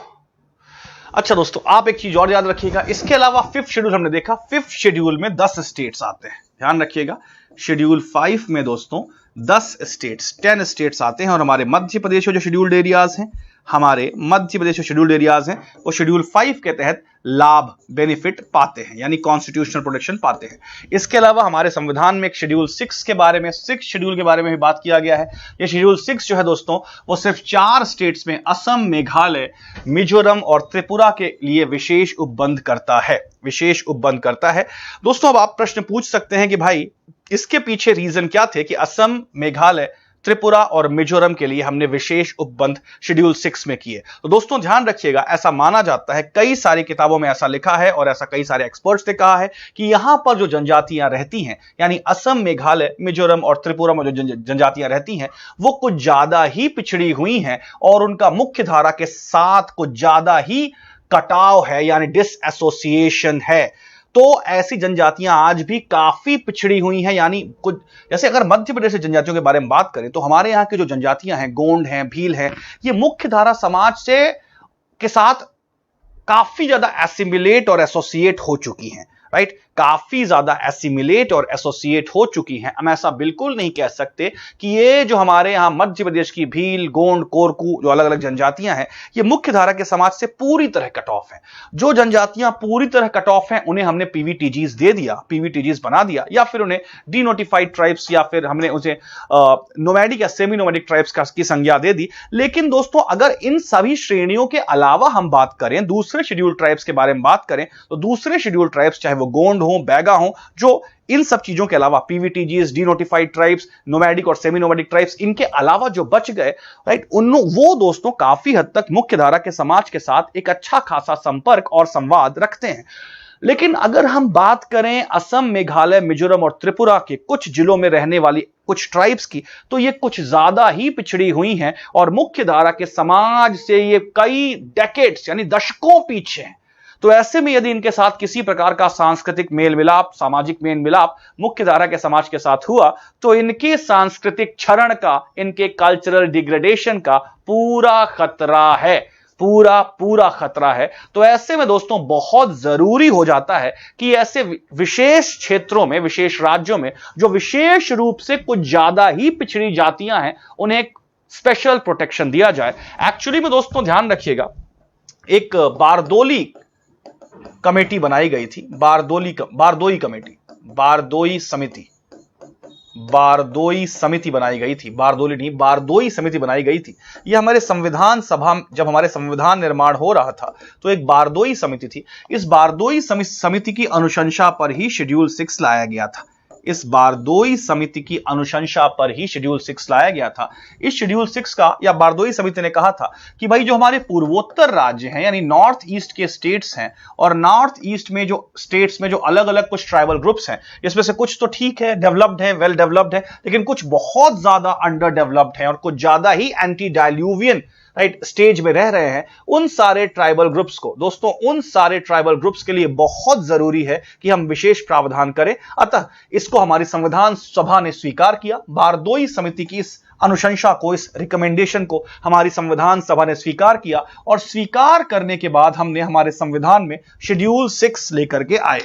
अच्छा दोस्तों, आप एक चीज और याद रखिएगा, इसके अलावा फिफ्थ शेड्यूल हमने देखा, फिफ्थ शेड्यूल में 10 स्टेट्स आते हैं। ध्यान रखिएगा, शेड्यूल 5 में दोस्तों 10 स्टेट्स आते हैं, और हमारे मध्य प्रदेश में जो शेड्यूल्ड एरियाज हैं, हमारे मध्य प्रदेश में शेड्यूल्ड एरियाज हैं, वो शेड्यूल 5 के तहत लाभ बेनिफिट पाते हैं, यानी कॉन्स्टिट्यूशनल प्रोटेक्शन पाते हैं। इसके अलावा हमारे संविधान में एक शेड्यूल 6 के बारे में, 6 शेड्यूल के बारे में भी बात किया गया है। ये शेड्यूल 6 जो है दोस्तों, वो सिर्फ 4 स्टेट्स में असम, मेघालय, मिजोरम और त्रिपुरा के लिए विशेष उपबंध करता है, विशेष उपबंध करता है। दोस्तों, अब आप प्रश्न पूछ सकते हैं कि भाई इसके पीछे रीजन क्या थे कि असम, मेघालय, त्रिपुरा और मिजोरम के लिए हमने विशेष उपबंध शेड्यूल 6 में किए। तो दोस्तों ध्यान रखिएगा, ऐसा माना जाता है, कई सारी किताबों में ऐसा लिखा है और ऐसा कई सारे एक्सपर्ट्स ने कहा है कि यहां पर जो जनजातियां रहती हैं, यानी असम, मेघालय, मिजोरम और त्रिपुरा में जो जनजातियां रहती हैं, वो कुछ ज्यादा ही पिछड़ी हुई हैं और उनका मुख्य धारा के साथ कुछ ज्यादा ही कटाव है, यानी डिसएसोसिएशन है। तो ऐसी जनजातियां आज भी काफी पिछड़ी हुई हैं, यानी कुछ जैसे अगर मध्य प्रदेश की जनजातियों के बारे में बात करें तो हमारे यहां की जो जनजातियां हैं, गोंड हैं, भील हैं, ये मुख्य धारा समाज से के साथ काफी ज्यादा एसिमिलेट और एसोसिएट हो चुकी हैं, राइट, काफी ज्यादा एसिमिलेट और एसोसिएट हो चुकी हैं। हम ऐसा बिल्कुल नहीं कह सकते कि ये जो हमारे यहां मध्य प्रदेश की भील, गोंड, कोरकू जो अलग अलग जनजातियां हैं, ये मुख्य धारा के समाज से पूरी तरह कट ऑफ हैं। जो जनजातियां पूरी तरह कट ऑफ हैं, उन्हें हमने पीवीटीजीज दे दिया, पीवीटीजीज बना दिया, या फिर उन्हें डीनोटिफाइड ट्राइब्स, या फिर हमने उसे नोमैडिक या सेमी नोमैडिक ट्राइब्स की संज्ञा दे दी। लेकिन दोस्तों, अगर इन सभी श्रेणियों के अलावा हम बात करें, दूसरे शेड्यूल ट्राइब्स के बारे में बात करें, तो दूसरे शेड्यूल ट्राइब्स, चाहे वो गोंड हो, बैगा हो, जो इन सब चीजों के अलावा पीवीटीजीज, डीनोटिफाइड ट्राइब्स, नोमैडिक और सेमी नोमैडिक ट्राइब्स, इनके अलावा जो बच गए, राइट, वो दोस्तों काफी हद तक मुख्य धारा के समाज के साथ एक अच्छा खासा संपर्क और संवाद रखते हैं। लेकिन अगर हम बात करें असम, मेघालय, मिजोरम और त्रिपुरा के कुछ जिलों में रहने वाली कुछ ट्राइब्स की, तो ये कुछ ज्यादा ही पिछड़ी हुई हैं और मुख्य धारा के समाज से ये कई डेकेड्स यानी दशकों पीछे हैं। तो ऐसे में यदि इनके साथ किसी प्रकार का सांस्कृतिक मेल मिलाप, सामाजिक मेल मिलाप मुख्य धारा के समाज के साथ हुआ, तो इनके सांस्कृतिक क्षरण का, इनके कल्चरल डिग्रेडेशन का पूरा खतरा है, पूरा खतरा है। तो ऐसे में दोस्तों बहुत जरूरी हो जाता है कि ऐसे विशेष क्षेत्रों में, विशेष राज्यों में जो विशेष रूप से कुछ ज्यादा ही पिछड़ी जातियां हैं, उन्हें स्पेशल प्रोटेक्शन दिया जाए। एक्चुअली में दोस्तों ध्यान रखिएगा, एक बारदोली कमेटी बनाई गई थी, बारदोई कमेटी, बारदोई समिति बनाई गई थी, बारदोली नहीं, बारदोई समिति बनाई गई थी। यह हमारे संविधान सभा, जब हमारे संविधान निर्माण हो रहा था, तो एक बारदोई समिति थी। इस बारदोई समिति की अनुशंसा पर ही शेड्यूल 6 लाया गया था। इस बारदोई समिति की अनुशंसा पर ही शेड्यूल 6 लाया गया था। इस शेड्यूल 6 का, या बारदोई समिति ने कहा था कि भाई जो हमारे पूर्वोत्तर राज्य हैं, यानी नॉर्थ ईस्ट के स्टेट्स हैं, और नॉर्थ ईस्ट में जो स्टेट्स में जो अलग अलग कुछ ट्राइबल ग्रुप्स हैं, इसमें से कुछ तो ठीक है, डेवलप्ड है, वेल डेवलप्ड है, लेकिन कुछ बहुत ज्यादा अंडर डेवलप्ड है और कुछ ज्यादा ही एंटी डायल्यूवियन, राइट, स्टेज में रह रहे हैं। उन सारे ट्राइबल ग्रुप्स को दोस्तों, उन सारे ट्राइबल ग्रुप्स के लिए बहुत जरूरी है कि हम विशेष प्रावधान करें। अतः इसको हमारी संविधान सभा ने स्वीकार किया। बारदोई समिति की इस अनुशंसा को, इस रिकमेंडेशन को हमारी संविधान सभा ने स्वीकार किया, और स्वीकार करने के बाद हमने हमारे संविधान में शेड्यूल 6 लेकर के आए।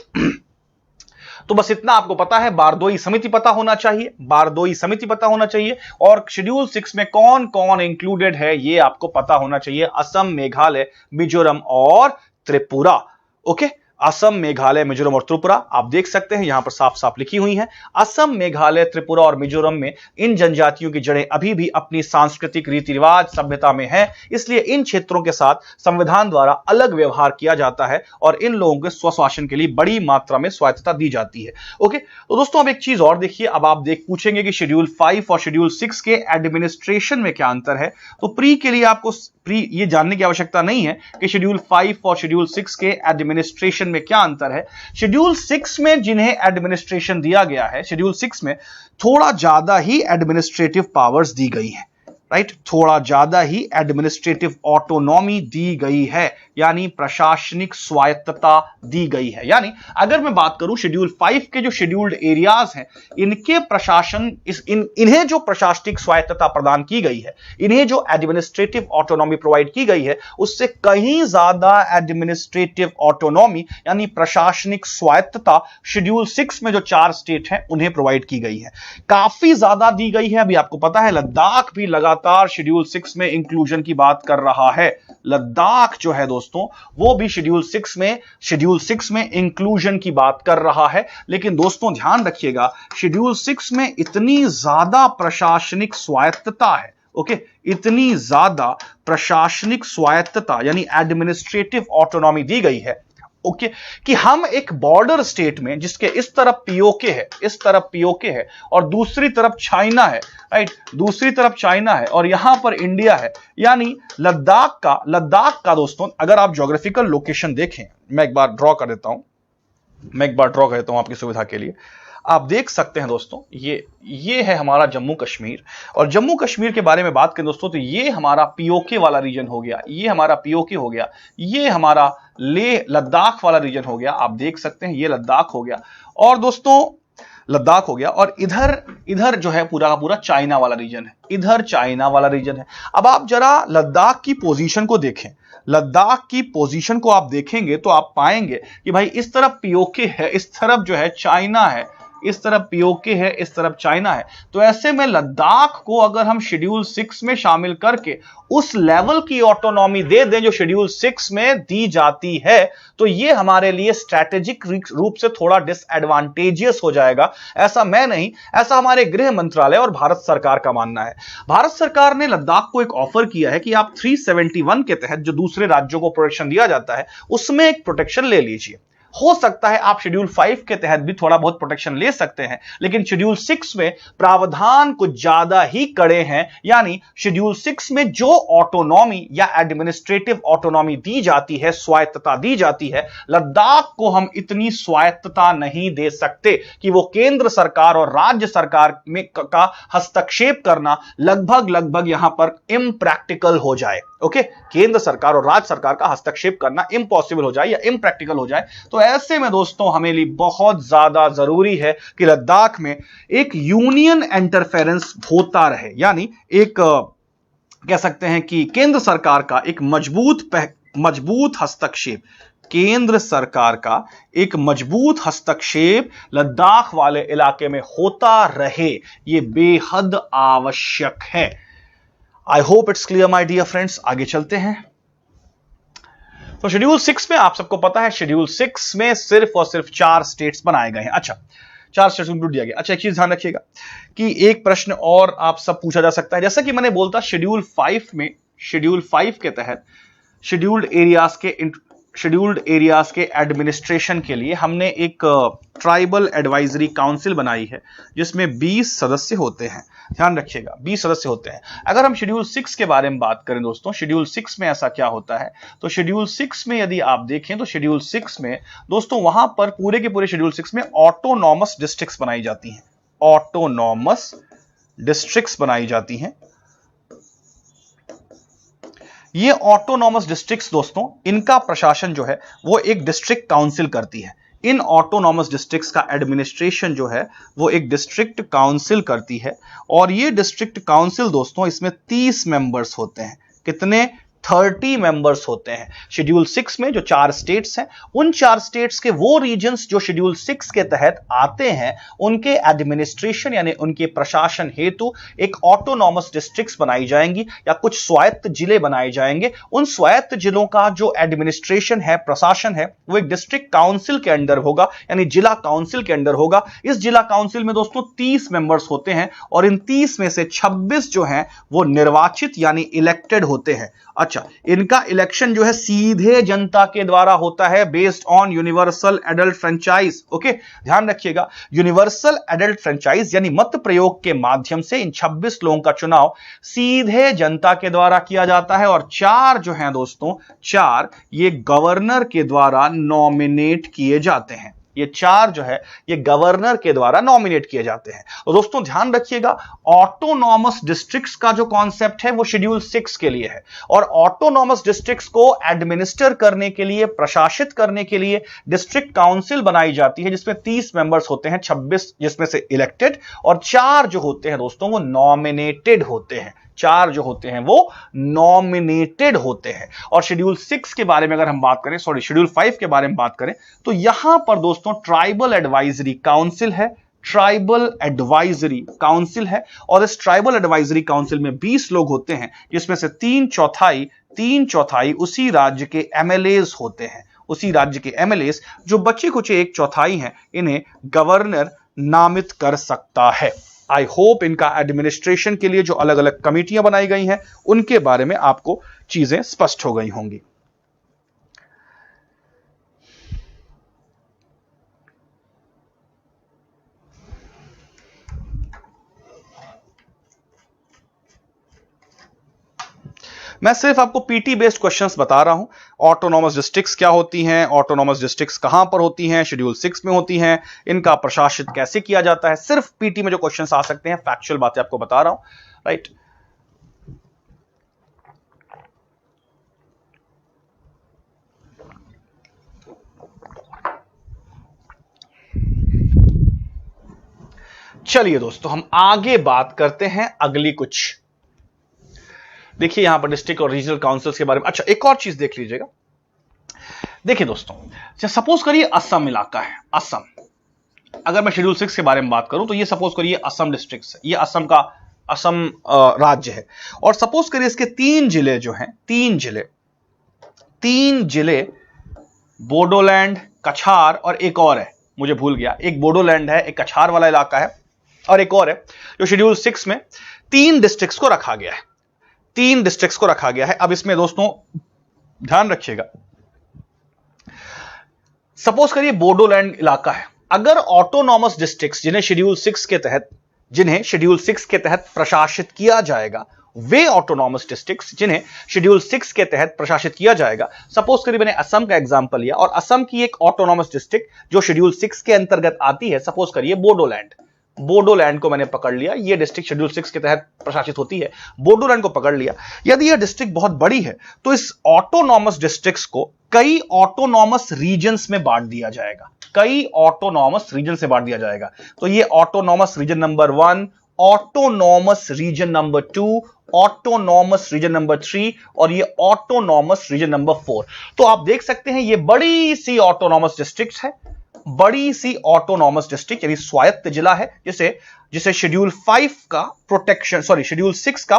तो बस इतना आपको पता है, बारदोई समिति पता होना चाहिए, बारदोई समिति पता होना चाहिए, और शेड्यूल 6 में कौन कौन इंक्लूडेड है ये आपको पता होना चाहिए। असम, मेघालय, मिजोरम और त्रिपुरा। ओके, असम, मेघालय, मिजोरम और त्रिपुरा आप देख सकते हैं यहां पर साफ साफ लिखी हुई हैं। असम, मेघालय, त्रिपुरा और मिजोरम में इन जनजातियों की जड़ें अभी भी अपनी सांस्कृतिक रीति रिवाज, सभ्यता में है, इसलिए इन क्षेत्रों के साथ संविधान द्वारा अलग व्यवहार किया जाता है और इन लोगों के स्वशासन के लिए बड़ी मात्रा में स्वायत्तता दी जाती है। ओके, तो दोस्तों अब एक चीज और देखिए, अब आप पूछेंगे कि शेड्यूल 5 और शेड्यूल 6 के एडमिनिस्ट्रेशन में क्या अंतर है। तो प्री के लिए आपको ये जानने की आवश्यकता नहीं है कि शेड्यूल 5 और शेड्यूल 6 के एडमिनिस्ट्रेशन में क्या अंतर है। शेड्यूल 6 में जिन्हें एडमिनिस्ट्रेशन दिया गया है, शेड्यूल 6 में थोड़ा ज्यादा ही एडमिनिस्ट्रेटिव पावर्स दी गई हैं, राइट, थोड़ा ज्यादा ही एडमिनिस्ट्रेटिव ऑटोनॉमी दी गई है, यानी प्रशासनिक स्वायत्तता दी गई है। यानी अगर मैं बात करूं शेड्यूल 5 के जो शेड्यूल्ड एरियाज हैं, इनके प्रशासन इन्हें जो प्रशासनिक स्वायत्तता प्रदान की गई है, इन्हें जो एडमिनिस्ट्रेटिव ऑटोनॉमी प्रोवाइड की गई है, उससे कहीं ज्यादा एडमिनिस्ट्रेटिव ऑटोनॉमी यानी प्रशासनिक स्वायत्तता शेड्यूल 6 में जो 4 स्टेट हैं उन्हें प्रोवाइड की गई है, काफी ज्यादा दी गई है। अभी आपको पता है लद्दाख भी लगातार शेड्यूल 6 में इंक्लूजन की बात कर रहा है। लद्दाख जो है दोस्तों वो भी शेड्यूल 6 में इंक्लूजन की बात कर रहा है। लेकिन दोस्तों ध्यान रखिएगा, शेड्यूल 6 में इतनी ज्यादा प्रशासनिक स्वायत्तता है, ओके, इतनी ज्यादा प्रशासनिक स्वायत्तता यानी एडमिनिस्ट्रेटिव ऑटोनॉमी दी गई है, ओके, कि हम एक बॉर्डर स्टेट में जिसके इस तरफ पीओके है और दूसरी तरफ चाइना है, राइट, दूसरी तरफ चाइना है और यहां पर इंडिया है, यानी लद्दाख का दोस्तों अगर आप ज्योग्राफिकल लोकेशन देखें, मैं एक बार ड्रॉ कर देता हूं आपकी सुविधा के लिए। आप देख सकते हैं दोस्तों, ये है हमारा जम्मू कश्मीर, और जम्मू कश्मीर के बारे में बात करें दोस्तों तो ये हमारा पीओके वाला रीजन हो गया, ये हमारा पीओके हो गया, ये हमारा लेह लद्दाख वाला रीजन हो गया। आप देख सकते हैं ये लद्दाख हो गया, और दोस्तों लद्दाख हो गया, और इधर जो है पूरा का पूरा चाइना वाला रीजन है, इधर चाइना वाला रीजन है। अब आप जरा लद्दाख की पोजीशन को देखें, लद्दाख की पोजीशन को आप देखेंगे तो आप पाएंगे कि भाई इस तरफ पीओके है, इस तरफ जो है चाइना है, इस तरफ पीओके है, इस तरफ चाइना है। तो ऐसे में लद्दाख को अगर हम शेड्यूल 6 में शामिल करके उस लेवल की ऑटोनॉमी दे दें जो शेड्यूल 6 में दी जाती है, तो ये हमारे लिए स्ट्रैटेजिक रूप से थोड़ा डिसएडवांटेजियस हो जाएगा। ऐसा मैं नहीं, ऐसा हमारे गृह मंत्रालय और भारत सरकार का मानना है। भारत सरकार ने लद्दाख को एक ऑफर किया है कि आप 371 के तहत जो दूसरे राज्यों को प्रोटेक्शन दिया जाता है उसमें एक प्रोटेक्शन ले लीजिए। हो सकता है आप शेड्यूल 5 के तहत भी थोड़ा बहुत प्रोटेक्शन ले सकते हैं, लेकिन शेड्यूल 6 में प्रावधान कुछ ज्यादा ही कड़े हैं, यानी शेड्यूल 6 में जो ऑटोनॉमी या एडमिनिस्ट्रेटिव ऑटोनॉमी दी जाती है, स्वायत्तता दी जाती है, लद्दाख को हम इतनी स्वायत्तता नहीं दे सकते कि वो केंद्र सरकार और राज्य सरकार में का हस्तक्षेप करना लगभग यहां पर इम्प्रैक्टिकल हो जाए। ओके, केंद्र सरकार और राज्य सरकार का हस्तक्षेप करना इम्पॉसिबल हो जाए या इम्प्रैक्टिकल हो जाए। तो ऐसे में दोस्तों हमें लिए बहुत ज्यादा जरूरी है कि लद्दाख में एक यूनियन इंटरफेरेंस होता रहे, यानी एक कह सकते हैं कि केंद्र सरकार का एक मजबूत हस्तक्षेप, केंद्र सरकार का एक मजबूत हस्तक्षेप लद्दाख वाले इलाके में होता रहे, यह बेहद आवश्यक है। I hope it's clear my dear friends. आगे चलते हैं। तो शेड्यूल 6 में आप सबको पता है, शेड्यूल 6 में सिर्फ और सिर्फ 4 स्टेट्स बनाए गए हैं। अच्छा, 4 स्टेट्स इंक्लूड दिया गया। अच्छा, एक चीज ध्यान रखिएगा कि एक प्रश्न और आप सब पूछा जा सकता है, जैसा कि मैंने बोलता शेड्यूल 5 के तहत शेड्यूल्ड एरियाज के एडमिनिस्ट्रेशन के लिए हमने एक ट्राइबल एडवाइजरी काउंसिल बनाई है जिसमें 20 सदस्य होते हैं। ध्यान रखिएगा 20 सदस्य होते हैं। अगर हम शेड्यूल 6 के बारे में बात करें दोस्तों, शेड्यूल 6 में ऐसा क्या होता है, तो शेड्यूल 6 में यदि आप देखें तो शेड्यूल 6 में दोस्तों वहां पर पूरे के पूरे शेड्यूल 6 में ऑटोनॉमस डिस्ट्रिक्ट्स बनाई जाती हैं, ऑटोनॉमस डिस्ट्रिक्ट्स बनाई जाती हैं। ये ऑटोनॉमस डिस्ट्रिक्ट्स दोस्तों, इनका प्रशासन जो है वो एक डिस्ट्रिक्ट काउंसिल करती है। इन ऑटोनॉमस डिस्ट्रिक्ट्स का एडमिनिस्ट्रेशन जो है वो एक डिस्ट्रिक्ट काउंसिल करती है, और ये डिस्ट्रिक्ट काउंसिल दोस्तों इसमें 30 मेंबर्स होते हैं। कितने? 30 मेंबर्स होते हैं। शेड्यूल 6 में जो 4 स्टेट्स हैं, उन 4 स्टेट्स के वो रीजन्स जो शेड्यूल 6 के तहत आते हैं, उनके एडमिनिस्ट्रेशन यानी उनके प्रशासन हेतु एक ऑटोनॉमस डिस्ट्रिक्ट्स बनाई जाएंगी या कुछ स्वायत्त जिले बनाए जाएंगे। उन स्वायत्त जिलों का जो एडमिनिस्ट्रेशन है, प्रशासन है, वो एक डिस्ट्रिक्ट काउंसिल के अंडर होगा, यानी जिला काउंसिल के अंडर होगा। इस जिला काउंसिल में दोस्तों 30 मेंबर्स होते हैं, और इन 30 में से 26 जो हैं वो निर्वाचित यानी इलेक्टेड होते हैं। अच्छा, इनका इलेक्शन जो है सीधे जनता के द्वारा होता है, based on universal adult franchise. Okay, ध्यान रखिएगा, यूनिवर्सल एडल्ट फ्रेंचाइज यानी मत प्रयोग के माध्यम से इन 26 लोगों का चुनाव सीधे जनता के द्वारा किया जाता है, और 4 जो हैं दोस्तों, 4 ये गवर्नर के द्वारा नॉमिनेट किए जाते हैं, ये 4 जो है ये गवर्नर के द्वारा नॉमिनेट किए जाते हैं। तो दोस्तों ध्यान रखिएगा, ऑटोनॉमस डिस्ट्रिक्ट्स का जो कॉन्सेप्ट है वो शेड्यूल 6 के लिए है, और ऑटोनॉमस डिस्ट्रिक्ट्स को एडमिनिस्टर करने के लिए, प्रशासित करने के लिए डिस्ट्रिक्ट काउंसिल बनाई जाती है, जिसमें 30 मेंबर्स होते हैं, 26 जिसमें से इलेक्टेड और 4 जो होते हैं दोस्तों वो नॉमिनेटेड होते हैं। 4 जो होते हैं वो नॉमिनेटेड होते हैं। और शेड्यूल 6 के बारे में अगर हम बात करें, शेड्यूल 5 के बारे में बात करें, तो यहां पर दोस्तों ट्राइबल एडवाइजरी काउंसिल है, ट्राइबल एडवाइजरी काउंसिल है, और इस ट्राइबल एडवाइजरी काउंसिल में 20 लोग होते हैं, जिसमें से 3 चौथाई उसी राज्य के एमएलएज होते हैं। उसी राज्य के एमएलएज, जो बचे कुछ 1/4 हैं, इन्हें गवर्नर नामित कर सकता है। आई होप इनका एडमिनिस्ट्रेशन के लिए जो अलग अलग कमेटियां बनाई गई हैं उनके बारे में आपको चीजें स्पष्ट हो गई होंगी। मैं सिर्फ आपको पीटी बेस्ड क्वेश्चंस बता रहा हूं। ऑटोनॉमस डिस्ट्रिक्ट्स क्या होती हैं, ऑटोनॉमस डिस्ट्रिक्ट्स कहां पर होती हैं, शेड्यूल 6 में होती हैं, इनका प्रशासित कैसे किया जाता है, सिर्फ पीटी में जो क्वेश्चंस आ सकते हैं फैक्चुअल बातें आपको बता रहा हूं, राइट। चलिए दोस्तों हम आगे बात करते हैं अगली कुछ। देखिए यहां पर डिस्ट्रिक्ट और रीजनल काउंसिल्स के बारे में। अच्छा एक और चीज देख लीजिएगा। देखिए दोस्तों, सपोज करिए असम इलाका है, असम। अगर मैं शेड्यूल 6 के बारे में बात करूं तो ये सपोज करिए असम डिस्ट्रिक्ट है, ये असम का असम राज्य है, और सपोज करिए इसके 3 जिले जो हैं, 3 जिले बोडोलैंड, कछार और एक और है, मुझे भूल गया, एक बोडोलैंड है, एक कछार वाला इलाका है और एक और है, जो शेड्यूल 6 में 3 डिस्ट्रिक्ट्स को रखा गया है। 3 डिस्ट्रिक्ट्स को रखा गया है। अब इसमें दोस्तों ध्यान रखिएगा, सपोज करिए बोडोलैंड इलाका है। अगर ऑटोनॉमस डिस्ट्रिक्ट्स जिन्हें शेड्यूल 6 के तहत प्रशासित किया जाएगा, वे ऑटोनॉमस डिस्ट्रिक्ट्स जिन्हें शेड्यूल 6 के तहत प्रशासित किया जाएगा, सपोज करिए मैंने असम का एग्जांपल लिया, और असम की एक ऑटोनॉमस डिस्ट्रिक्ट जो शेड्यूल 6 के अंतर्गत आती है, सपोज करिए बोडोलैंड को मैंने पकड़ लिया, ये डिस्ट्रिक्ट शेड्यूल 6 के तहत प्रशासित होती है, बोडोलैंड को पकड़ लिया। यदि यह डिस्ट्रिक्ट बहुत बड़ी है तो इस ऑटोनॉमस डिस्ट्रिक्ट्स को कई ऑटोनॉमस रीजन्स में बांट दिया जाएगा, कई ऑटोनॉमस रीजन से बांट दिया जाएगा। तो ये autonomous region number 1, autonomous region number 2, autonomous region number 3 और ये ऑटोनॉमस रीजन नंबर 4। तो आप देख सकते हैं ये बड़ी सी ऑटोनॉमस डिस्ट्रिक्ट है, बड़ी सी ऑटोनॉमस डिस्ट्रिक्ट यानी स्वायत्त जिला है, जिसे शेड्यूल 6 का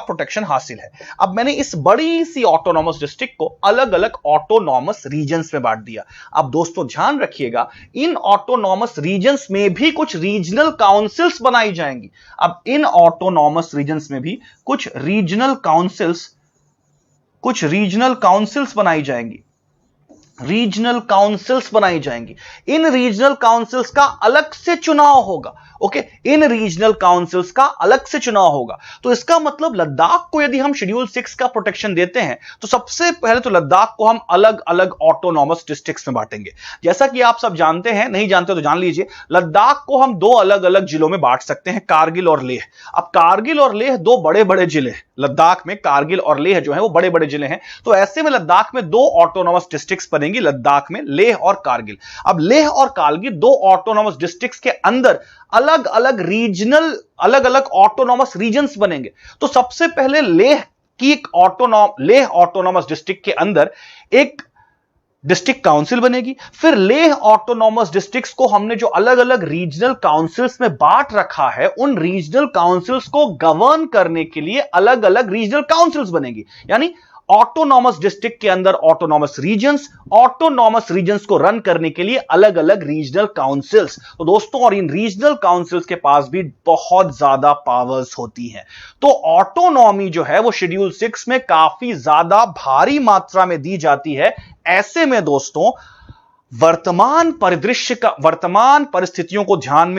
प्रोटेक्शन हासिल है। अब मैंने इस बड़ी सी ऑटोनॉमस डिस्ट्रिक्ट को अलग अलग ऑटोनॉमस रीजन्स में बांट दिया। अब दोस्तों ध्यान रखिएगा, इन ऑटोनॉमस रीजन्स में भी कुछ रीजनल काउंसिल्स बनाई जाएंगी। अब इन ऑटोनॉमस रीजन्स में भी कुछ रीजनल काउंसिल्स बनाई जाएंगी, रीजनल काउंसिल्स बनाई जाएंगी। इन रीजनल काउंसिल्स का अलग से चुनाव होगा। ओके, इन रीजनल काउंसिल्स का अलग से चुनाव होगा। तो इसका मतलब लद्दाख को यदि हम शेड्यूल 6 का प्रोटेक्शन देते हैं तो सबसे पहले तो लद्दाख को हम अलग अलग ऑटोनॉमस डिस्ट्रिक्ट्स में बांटेंगे। जैसा कि आप सब जानते हैं, नहीं जानते तो जान लीजिए, लद्दाख को हम 2 अलग अलग जिलों में बांट सकते हैं, कारगिल और लेह। अब कारगिल और लेह 2 बड़े बड़े जिले, लद्दाख में कारगिल और लेह जो है वो बड़े बड़े जिले हैं। तो ऐसे में लद्दाख में 2 ऑटोनॉमस डिस्ट्रिक्ट्स बनेंगी, लद्दाख में लेह और कारगिल। अब लेह और कारगिल 2 ऑटोनॉमस डिस्ट्रिक्ट्स के अंदर अलग अलग ऑटोनॉमस रीजन्स बनेंगे। तो सबसे पहले लेह ऑटोनॉमस डिस्ट्रिक्ट के अंदर एक डिस्ट्रिक्ट काउंसिल बनेगी। फिर लेह ऑटोनॉमस डिस्ट्रिक्ट्स को हमने जो अलग अलग रीजनल काउंसिल्स में बांट रखा है, उन रीजनल काउंसिल्स को गवर्न करने के लिए अलग अलग रीजनल काउंसिल्स बनेगी। यानी ऑटोनॉमस डिस्ट्रिक्ट के अंदर ऑटोनॉमस रीजन्स को रन करने के लिए अलग अलग रीजनल काउंसिल्स। तो दोस्तों, और इन रीजनल काउंसिल्स के पास भी बहुत ज्यादा पावर्स होती हैं। तो ऑटोनॉमी जो है वो शेड्यूल 6 में काफी ज्यादा भारी मात्रा में दी जाती है। ऐसे में दोस्तों, वर्तमान परिस्थितियों को ध्यान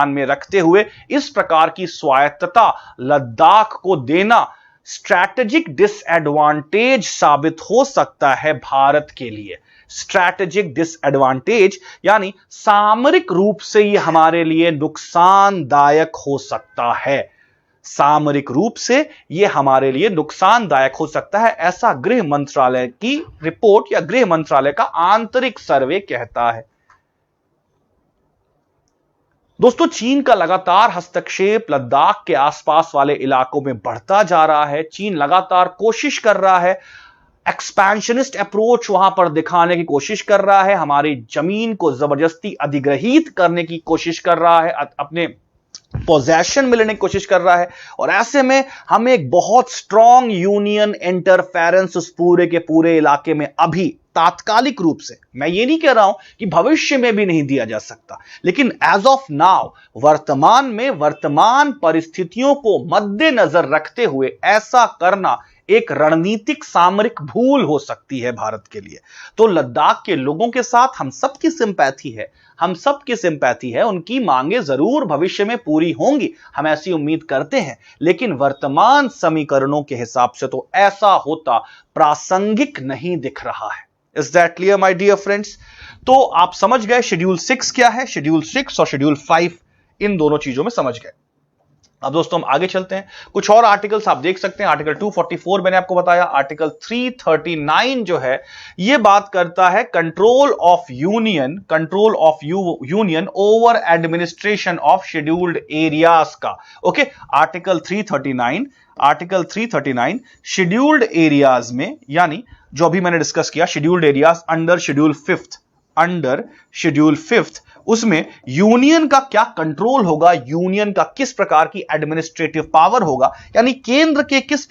में रखते हुए इस प्रकार की स्वायत्तता लद्दाख को देना स्ट्रैटेजिक डिसएडवांटेज साबित हो सकता है भारत के लिए। स्ट्रैटेजिक डिसएडवांटेज, यानी सामरिक रूप से यह हमारे लिए नुकसानदायक हो सकता है। सामरिक रूप से यह हमारे लिए नुकसानदायक हो सकता है, ऐसा गृह मंत्रालय की रिपोर्ट या गृह मंत्रालय का आंतरिक सर्वे कहता है। दोस्तों, चीन का लगातार हस्तक्षेप लद्दाख के आसपास वाले इलाकों में बढ़ता जा रहा है। चीन लगातार कोशिश कर रहा है, एक्सपेंशनिस्ट अप्रोच वहां पर दिखाने की कोशिश कर रहा है, हमारी जमीन को जबरदस्ती अधिग्रहित करने की कोशिश कर रहा है, अपने पोजेशन में लेने की कोशिश कर रहा है। और ऐसे में हमें एक बहुत स्ट्रॉन्ग यूनियन इंटरफेरेंस उस पूरे के पूरे इलाके में अभी तात्कालिक रूप से, मैं ये नहीं कह रहा हूं कि भविष्य में भी नहीं दिया जा सकता, लेकिन एज ऑफ नाउ, वर्तमान में, वर्तमान परिस्थितियों को मद्देनजर रखते हुए ऐसा करना एक रणनीतिक सामरिक भूल हो सकती है भारत के लिए। तो लद्दाख के लोगों के साथ हम सबकी सिंपैथी है, हम सबकी सिंपैथी है, उनकी मांगे जरूर भविष्य में पूरी होंगी, हम ऐसी उम्मीद करते हैं, लेकिन वर्तमान समीकरणों के हिसाब से तो ऐसा होता प्रासंगिक नहीं दिख रहा है। Is that clear my dear friends? तो आप समझ गए शेड्यूल 6 क्या है, शेड्यूल 6 और शेड्यूल 5 इन दोनों चीजों में समझ गए। अब दोस्तों हम आगे चलते हैं, कुछ और आर्टिकल्स आप देख सकते हैं। आर्टिकल 244 मैंने आपको बताया। आर्टिकल 339 जो है यह बात करता है control of union over administration of scheduled areas का। ओके, आर्टिकल 339 शेड्यूल्ड एरियाज में, यानी जो अभी मैंने डिस्कस किया शेड्यूल्ड एरियाज अंडर शेड्यूल 5, उसमें यूनियन का क्या कंट्रोल होगा, यूनियन का किस प्रकार की एडमिनिस्ट्रेटिव पावर होगा, यानी केंद्र किस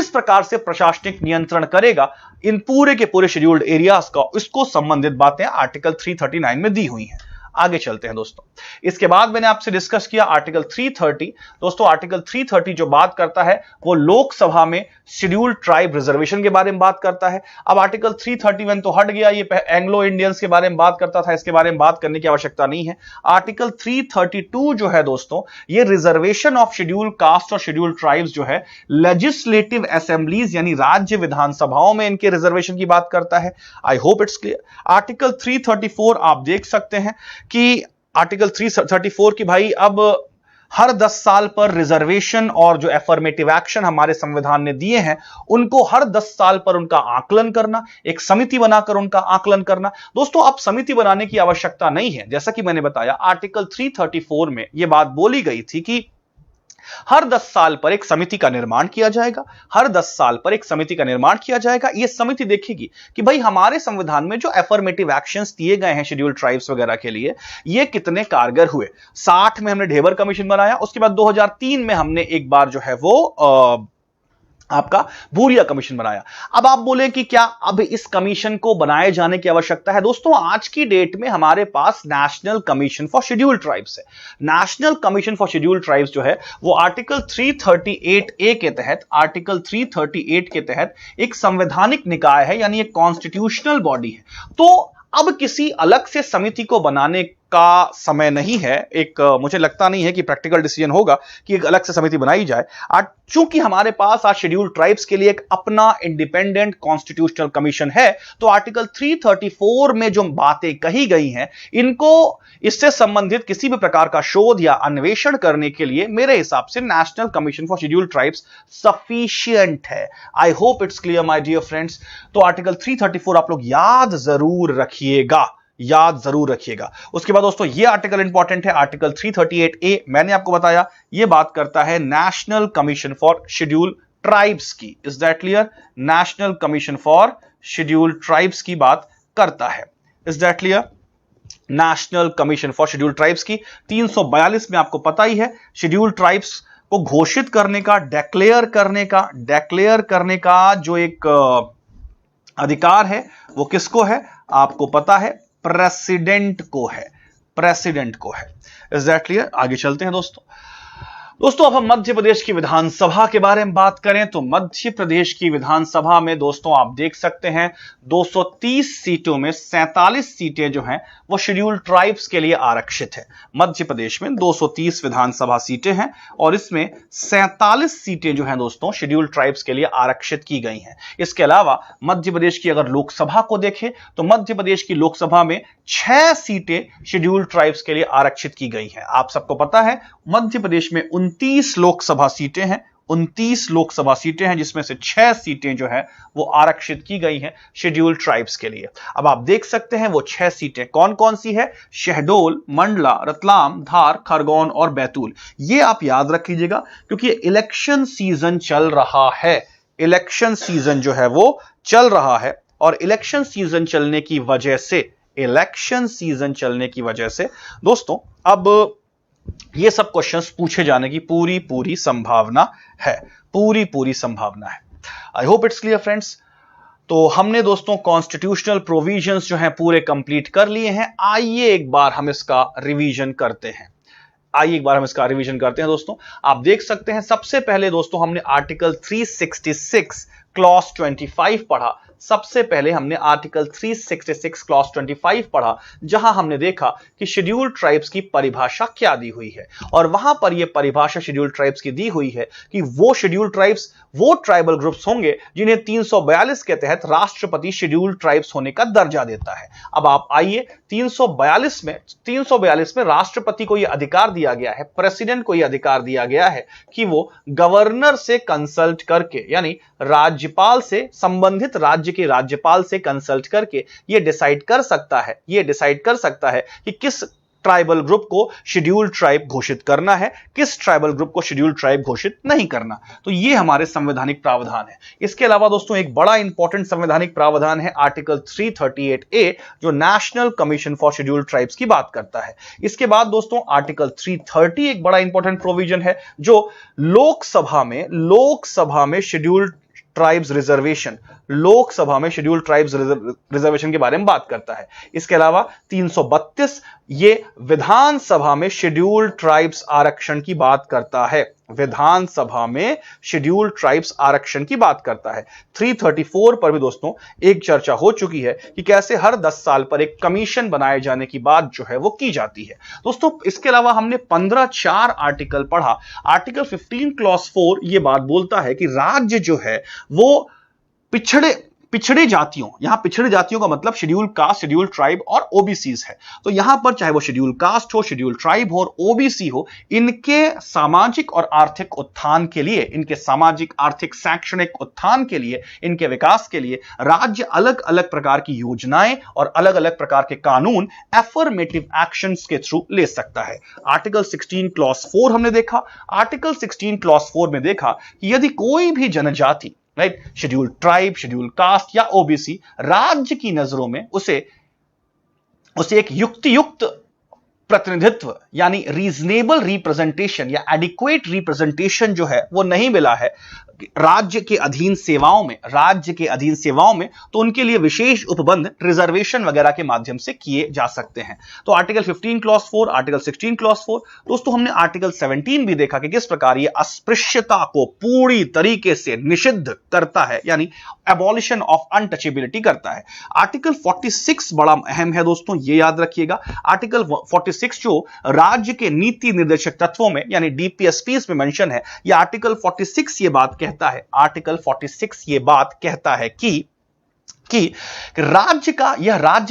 प्रकार से प्रशासनिक नियंत्रण करेगा इन पूरे के पूरे शेड्यूल्ड एरियाज का, इसको संबंधित बातें आर्टिकल 339 में दी हुई हैं। आगे चलते हैं दोस्तों। इसके बाद मैंने आपसे डिस्कस किया आर्टिकल 330। दोस्तों, आर्टिकल 330 जो बात करता है वो लोकसभा में शेड्यूल्ड ट्राइब रिजर्वेशन के बारे में बात करता है। अब आर्टिकल 331 तो हट गया, ये एंग्लो इंडियंस के बारे में बात करता था, इसके बारे में बात करने की आवश्यकता नहीं है। आर्टिकल 332 जो है दोस्तों, ये रिजर्वेशन ऑफ शेड्यूल्ड कास्ट और शेड्यूल्ड ट्राइब्स जो है लेजिस्लेटिव असेंबलीज यानी राज्य विधानसभाओं में इनके रिजर्वेशन की बात करता है। I hope it's clear. Article 334 आप देख सकते हैं कि आर्टिकल 334 की भाई अब हर 10 साल पर रिजर्वेशन और जो एफर्मेटिव एक्शन हमारे संविधान ने दिए हैं उनको हर 10 साल पर उनका आकलन करना, एक समिति बनाकर उनका आकलन करना। दोस्तों, अब समिति बनाने की आवश्यकता नहीं है। जैसा कि मैंने बताया आर्टिकल 334 में यह बात बोली गई थी कि हर 10 साल पर एक समिति का निर्माण किया जाएगा, हर 10 साल पर एक समिति का निर्माण किया जाएगा। यह समिति देखेगी कि भाई हमारे संविधान में जो एफर्मेटिव एक्शंस दिए गए हैं शेड्यूल्ड ट्राइब्स वगैरह के लिए, ये कितने कारगर हुए। 60 में हमने ढेबर कमीशन बनाया, उसके बाद 2003 में हमने एक बार जो है वो आपका भूरिया कमीशन बनाया। अब आप बोले कि क्या अब इस कमीशन को बनाए जाने की आवश्यकता है? दोस्तों, आज की डेट में हमारे पास national commission for scheduled tribes है। National commission for scheduled tribes जो है वो आर्टिकल 338A के तहत, आर्टिकल 338 के तहत एक संवैधानिक निकाय है, यानी एक कॉन्स्टिट्यूशनल बॉडी है। तो अब किसी अलग से समिति को बनाने का समय नहीं है। एक मुझे लगता नहीं है कि प्रैक्टिकल डिसीजन होगा कि एक अलग से समिति बनाई जाए। आज चूंकि हमारे पास आज शेड्यूल्ड ट्राइब्स के लिए एक अपना इंडिपेंडेंट कॉन्स्टिट्यूशनल कमीशन है, तो आर्टिकल 334 में जो बातें कही गई हैं, इनको इससे संबंधित किसी भी प्रकार का शोध या अन्वेषण करने के लिए मेरे हिसाब से national commission for scheduled tribes sufficient है। I hope it's clear my dear friends. तो आर्टिकल 334 आप लोग याद जरूर रखिएगा। उसके बाद दोस्तों ये आर्टिकल इंपॉर्टेंट है, आर्टिकल 338A मैंने आपको बताया, ये बात करता है national commission for scheduled tribes की। Is that clear? National commission for scheduled tribes की बात करता है। Is that clear? National commission for scheduled tribes की 342 में आपको पता ही है, शेड्यूल्ड ट्राइब्स को घोषित करने का, डिक्लेयर करने का जो एक अधिकार है वो किसको है? आपको पता है, प्रेसिडेंट को है। Is that clear? आगे चलते हैं दोस्तों। दोस्तों अब हम मध्य प्रदेश की विधानसभा के बारे में बात करें तो मध्य प्रदेश की विधानसभा में दोस्तों आप देख सकते हैं 230 सीटों में 47 सीटें जो हैं वो शेड्यूल्ड ट्राइब्स के लिए आरक्षित है। मध्य प्रदेश में 230 विधानसभा सीटें हैं और इसमें 47 सीटें जो हैं दोस्तों शेड्यूल्ड ट्राइब्स के लिए आरक्षित की गई हैं। इसके अलावा मध्य प्रदेश की अगर लोकसभा को देखें तो मध्य प्रदेश की लोकसभा में 6 सीटें शेड्यूल्ड ट्राइब्स के लिए आरक्षित की गई हैं। आप सबको पता है मध्य प्रदेश में 29 लोकसभा सीटें हैं, 29 लोकसभा सीटें हैं जिसमें से 6 सीटें जो हैं वो आरक्षित की गई हैं शेड्यूल्ड ट्राइब्स के लिए। अब आप देख सकते हैं वो 6 सीटें कौन कौन सी है, शहडोल, मंडला, रतलाम, धार, खरगोन और बैतूल। ये आप याद रख लीजिएगा क्योंकि इलेक्शन सीजन चल रहा है, इलेक्शन सीजन जो है वो चल रहा है और इलेक्शन सीजन चलने की वजह से, इलेक्शन सीजन चलने की वजह से दोस्तों अब ये सब क्वेश्चंस पूछे जाने की पूरी संभावना है, पूरी संभावना है। I hope it's clear friends. तो हमने दोस्तों कॉन्स्टिट्यूशनल प्रोविजंस जो हैं पूरे कंप्लीट कर लिए हैं। आइए एक बार हम इसका रिवीजन करते हैं, दोस्तों। आप देख सकते हैं सबसे पहले दोस्तों हमने आर्टिकल 366 क्लॉज 25 पढ़ा। सबसे पहले हमने आर्टिकल 366 क्लॉज 25 पढ़ा जहां हमने देखा कि शेड्यूल्ड ट्राइब्स की परिभाषा क्या दी हुई है और वहां पर यह परिभाषा शेड्यूल्ड ट्राइब्स की दी हुई है कि वो शेड्यूल्ड ट्राइब्स वो ट्राइबल ग्रुप्स होंगे जिन्हें 342 के तहत राष्ट्रपति शेड्यूल्ड ट्राइब्स होने का दर्जा देता है। अब आप आइए 342 में राष्ट्रपति को यह अधिकार दिया गया है, प्रेसिडेंट को यह अधिकार दिया गया है कि वो गवर्नर से कंसल्ट करके, यानी राज्यपाल से, संबंधित राज्य के राज्यपाल से कंसल्ट करके ये डिसाइड कर सकता है कि किस ट्राइबल ग्रुप को शेड्यूल्ड ट्राइब घोषित करना है, किस ट्राइबल ग्रुप को शेड्यूल्ड ट्राइब घोषित नहीं करना। तो ये हमारे संवैधानिक प्रावधान है। इसके अलावा दोस्तों एक बड़ा इंपॉर्टेंट संवैधानिक प्रावधान है आर्टिकल 338A जो national commission for scheduled tribes की बात करता है। इसके बाद दोस्तों आर्टिकल 330 एक बड़ा इंपॉर्टेंट प्रोविजन है जो लोकसभा में शेड्यूल्ड ट्राइब्स रिजर्वेशन, लोकसभा में शेड्यूल्ड ट्राइब्स रिजर्वेशन के बारे में बात करता है। इसके अलावा 332 ये विधानसभा में शेड्यूल्ड ट्राइब्स आरक्षण की बात करता है, विधानसभा में शेड्यूल्ड ट्राइब्स आरक्षण की बात करता है। 334 पर भी दोस्तों एक चर्चा हो चुकी है कि कैसे हर 10 साल पर एक कमीशन बनाए जाने की बात जो है वो की जाती है। दोस्तों इसके अलावा हमने 15(4) आर्टिकल पढ़ा। आर्टिकल 15 क्लॉज 4 ये बात बोलता है कि राज्य जो है वो पिछड़े जातियों, यहां पिछड़े जातियों का मतलब शेड्यूल्ड कास्ट, शेड्यूल्ड ट्राइब और ओबीसीज है। तो यहां पर चाहे वो शेड्यूल्ड कास्ट हो, शेड्यूल्ड ट्राइब हो और ओबीसी हो, इनके सामाजिक और आर्थिक उत्थान के लिए, इनके सामाजिक आर्थिक शैक्षणिक उत्थान के लिए, इनके विकास के लिए राज्य अलग अलग प्रकार की योजनाएं और अलग अलग प्रकार के कानून एफर्मेटिव एक्शंस के थ्रू ले सकता है। आर्टिकल 16 क्लॉज 4 हमने देखा। आर्टिकल 16 क्लॉज 4 में देखा कि यदि कोई भी जनजाति, right, scheduled tribe, scheduled caste या ओबीसी, राज्य की नजरों में उसे एक युक्तियुक्त प्रतिनिधित्व यानी रीजनेबल रिप्रेजेंटेशन या एडिक्वेट रिप्रेजेंटेशन जो है वो नहीं मिला है राज्य के अधीन सेवाओं में, तो उनके लिए विशेष उपबंध रिजर्वेशन वगैरह के माध्यम से किए जा सकते हैं। तो आर्टिकल 15 क्लॉज 4, आर्टिकल 16 क्लॉज 4। दोस्तों हमने आर्टिकल 17 भी देखा कि किस प्रकार यह अस्पृश्यता को पूरी तरीके से निषिद्ध करता है, यानी एबॉलिशन ऑफ अनटचेबिलिटी करता है। आर्टिकल 46 बड़ा अहम है दोस्तों, ये याद रखिएगा। आर्टिकल 46 जो राज्य के नीति निर्देशक तत्वों में यानी डीपीएसपीस में मेंशन है, यह आर्टिकल 46 ये बात कहता है, आर्टिकल 46 ये बात कहता है कि राज्य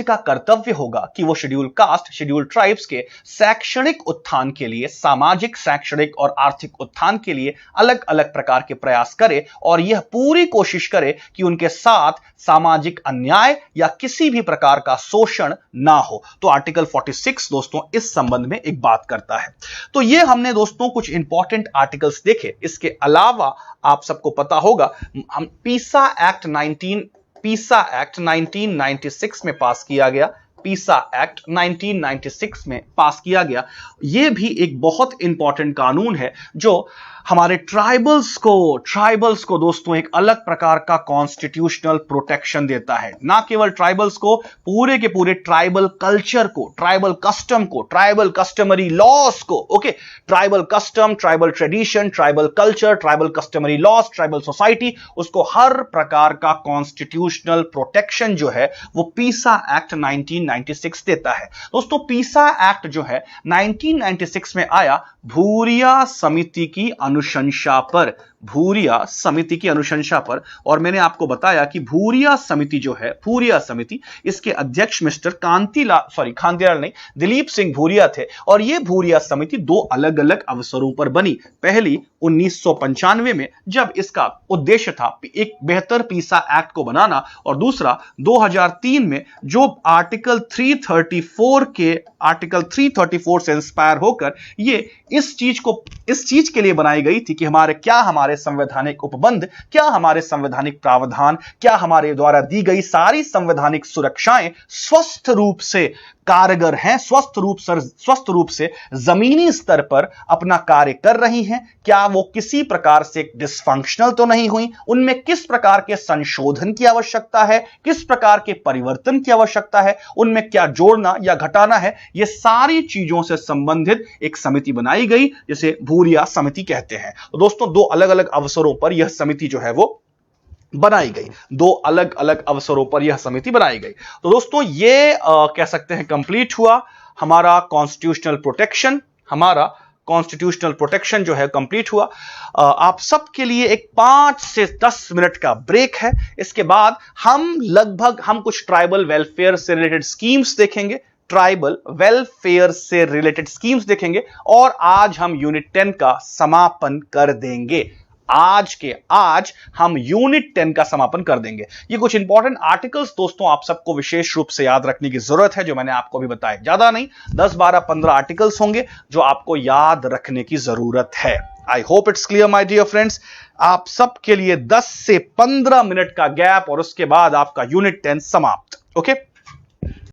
का कर्तव्य होगा कि वो शेड्यूल्ड कास्ट, शेड्यूल्ड ट्राइब्स के शैक्षणिक उत्थान के लिए, सामाजिक, शैक्षणिक और आर्थिक उत्थान के लिए अलग अलग प्रकार के प्रयास करे और यह पूरी कोशिश करे कि उनके साथ सामाजिक अन्याय या किसी भी प्रकार का शोषण ना हो। तो आर्टिकल 46 दोस्तों इस संबंध में एक बात करता है। तो ये हमने दोस्तों कुछ इंपॉर्टेंट आर्टिकल्स देखे। इसके अलावा आप सबको पता होगा हम पीसा एक्ट 1996 में पास किया गया, पीसा एक्ट 1996 में पास किया गया। यह भी एक बहुत इंपॉर्टेंट कानून है जो हमारे ट्राइबल्स को दोस्तों एक अलग प्रकार का कॉन्स्टिट्यूशनल प्रोटेक्शन देता है। ना केवल ट्राइबल्स को, पूरे के पूरे ट्राइबल कल्चर को, ट्राइबल कस्टम को, ट्राइबल कस्टमरी लॉस को, okay, tribal custom, tribal tradition, tribal culture, tribal customary loss, tribal society, उसको हर प्रकार का कॉन्स्टिट्यूशनल प्रोटेक्शन जो है वो पीसा एक्ट 1996 देता है। दोस्तों पीसा एक्ट जो है 1996 में आया भूरिया समिति की अनुशंसा पर, भूरिया समिति की अनुशंसा पर। और मैंने आपको बताया कि भूरिया समिति जो है, भूरिया समिति, इसके अध्यक्ष मिस्टर कांतिलाल नहीं, दिलीप सिंह भूरिया थे। और यह भूरिया समिति दो अलग अलग अवसरों पर बनी। पहली 1995 में जब इसका उद्देश्य था एक बेहतर पीसा एक्ट को बनाना, और दूसरा 2003 में जो आर्टिकल 334 से इंस्पायर होकर ये इस चीज के लिए बनाई गई थी कि हमारे संवैधानिक उपबंध, क्या हमारे संवैधानिक प्रावधान, क्या हमारे द्वारा दी गई सारी संवैधानिक सुरक्षाएं स्वस्थ रूप से कारगर हैं, स्वस्थ रूप से जमीनी स्तर पर अपना कार्य कर रही हैं, क्या वो किसी प्रकार से डिसफंक्शनल तो नहीं हुई, उनमें किस प्रकार के संशोधन की आवश्यकता है, किस प्रकार के परिवर्तन की आवश्यकता है, उनमें क्या जोड़ना या घटाना है, ये सारी चीजों से संबंधित एक समिति बनाई गई जिसे भूरिया समिति कहते हैं। तो दोस्तों दो अलग अलग अवसरों पर यह समिति जो है वो बनाई गई, दो अलग अलग अवसरों पर यह समिति बनाई गई। तो दोस्तों ये कह सकते हैं कंप्लीट हुआ हमारा कॉन्स्टिट्यूशनल प्रोटेक्शन जो है कंप्लीट हुआ। आप सबके लिए एक 5 से 10 मिनट का ब्रेक है। इसके बाद हम कुछ ट्राइबल वेलफेयर से रिलेटेड स्कीम्स देखेंगे, और आज हम यूनिट 10 का समापन कर देंगे। आज हम यूनिट 10 का समापन कर देंगे। ये कुछ इंपॉर्टेंट आर्टिकल्स दोस्तों आप सबको विशेष रूप से याद रखने की जरूरत है, जो मैंने आपको अभी बताया। ज्यादा नहीं, 10, 12, 15 आर्टिकल्स होंगे जो आपको याद रखने की जरूरत है। I hope it's clear my dear friends. आप सबके लिए 10 से 15 मिनट का गैप, और उसके बाद आपका यूनिट 10 समाप्त। ओके।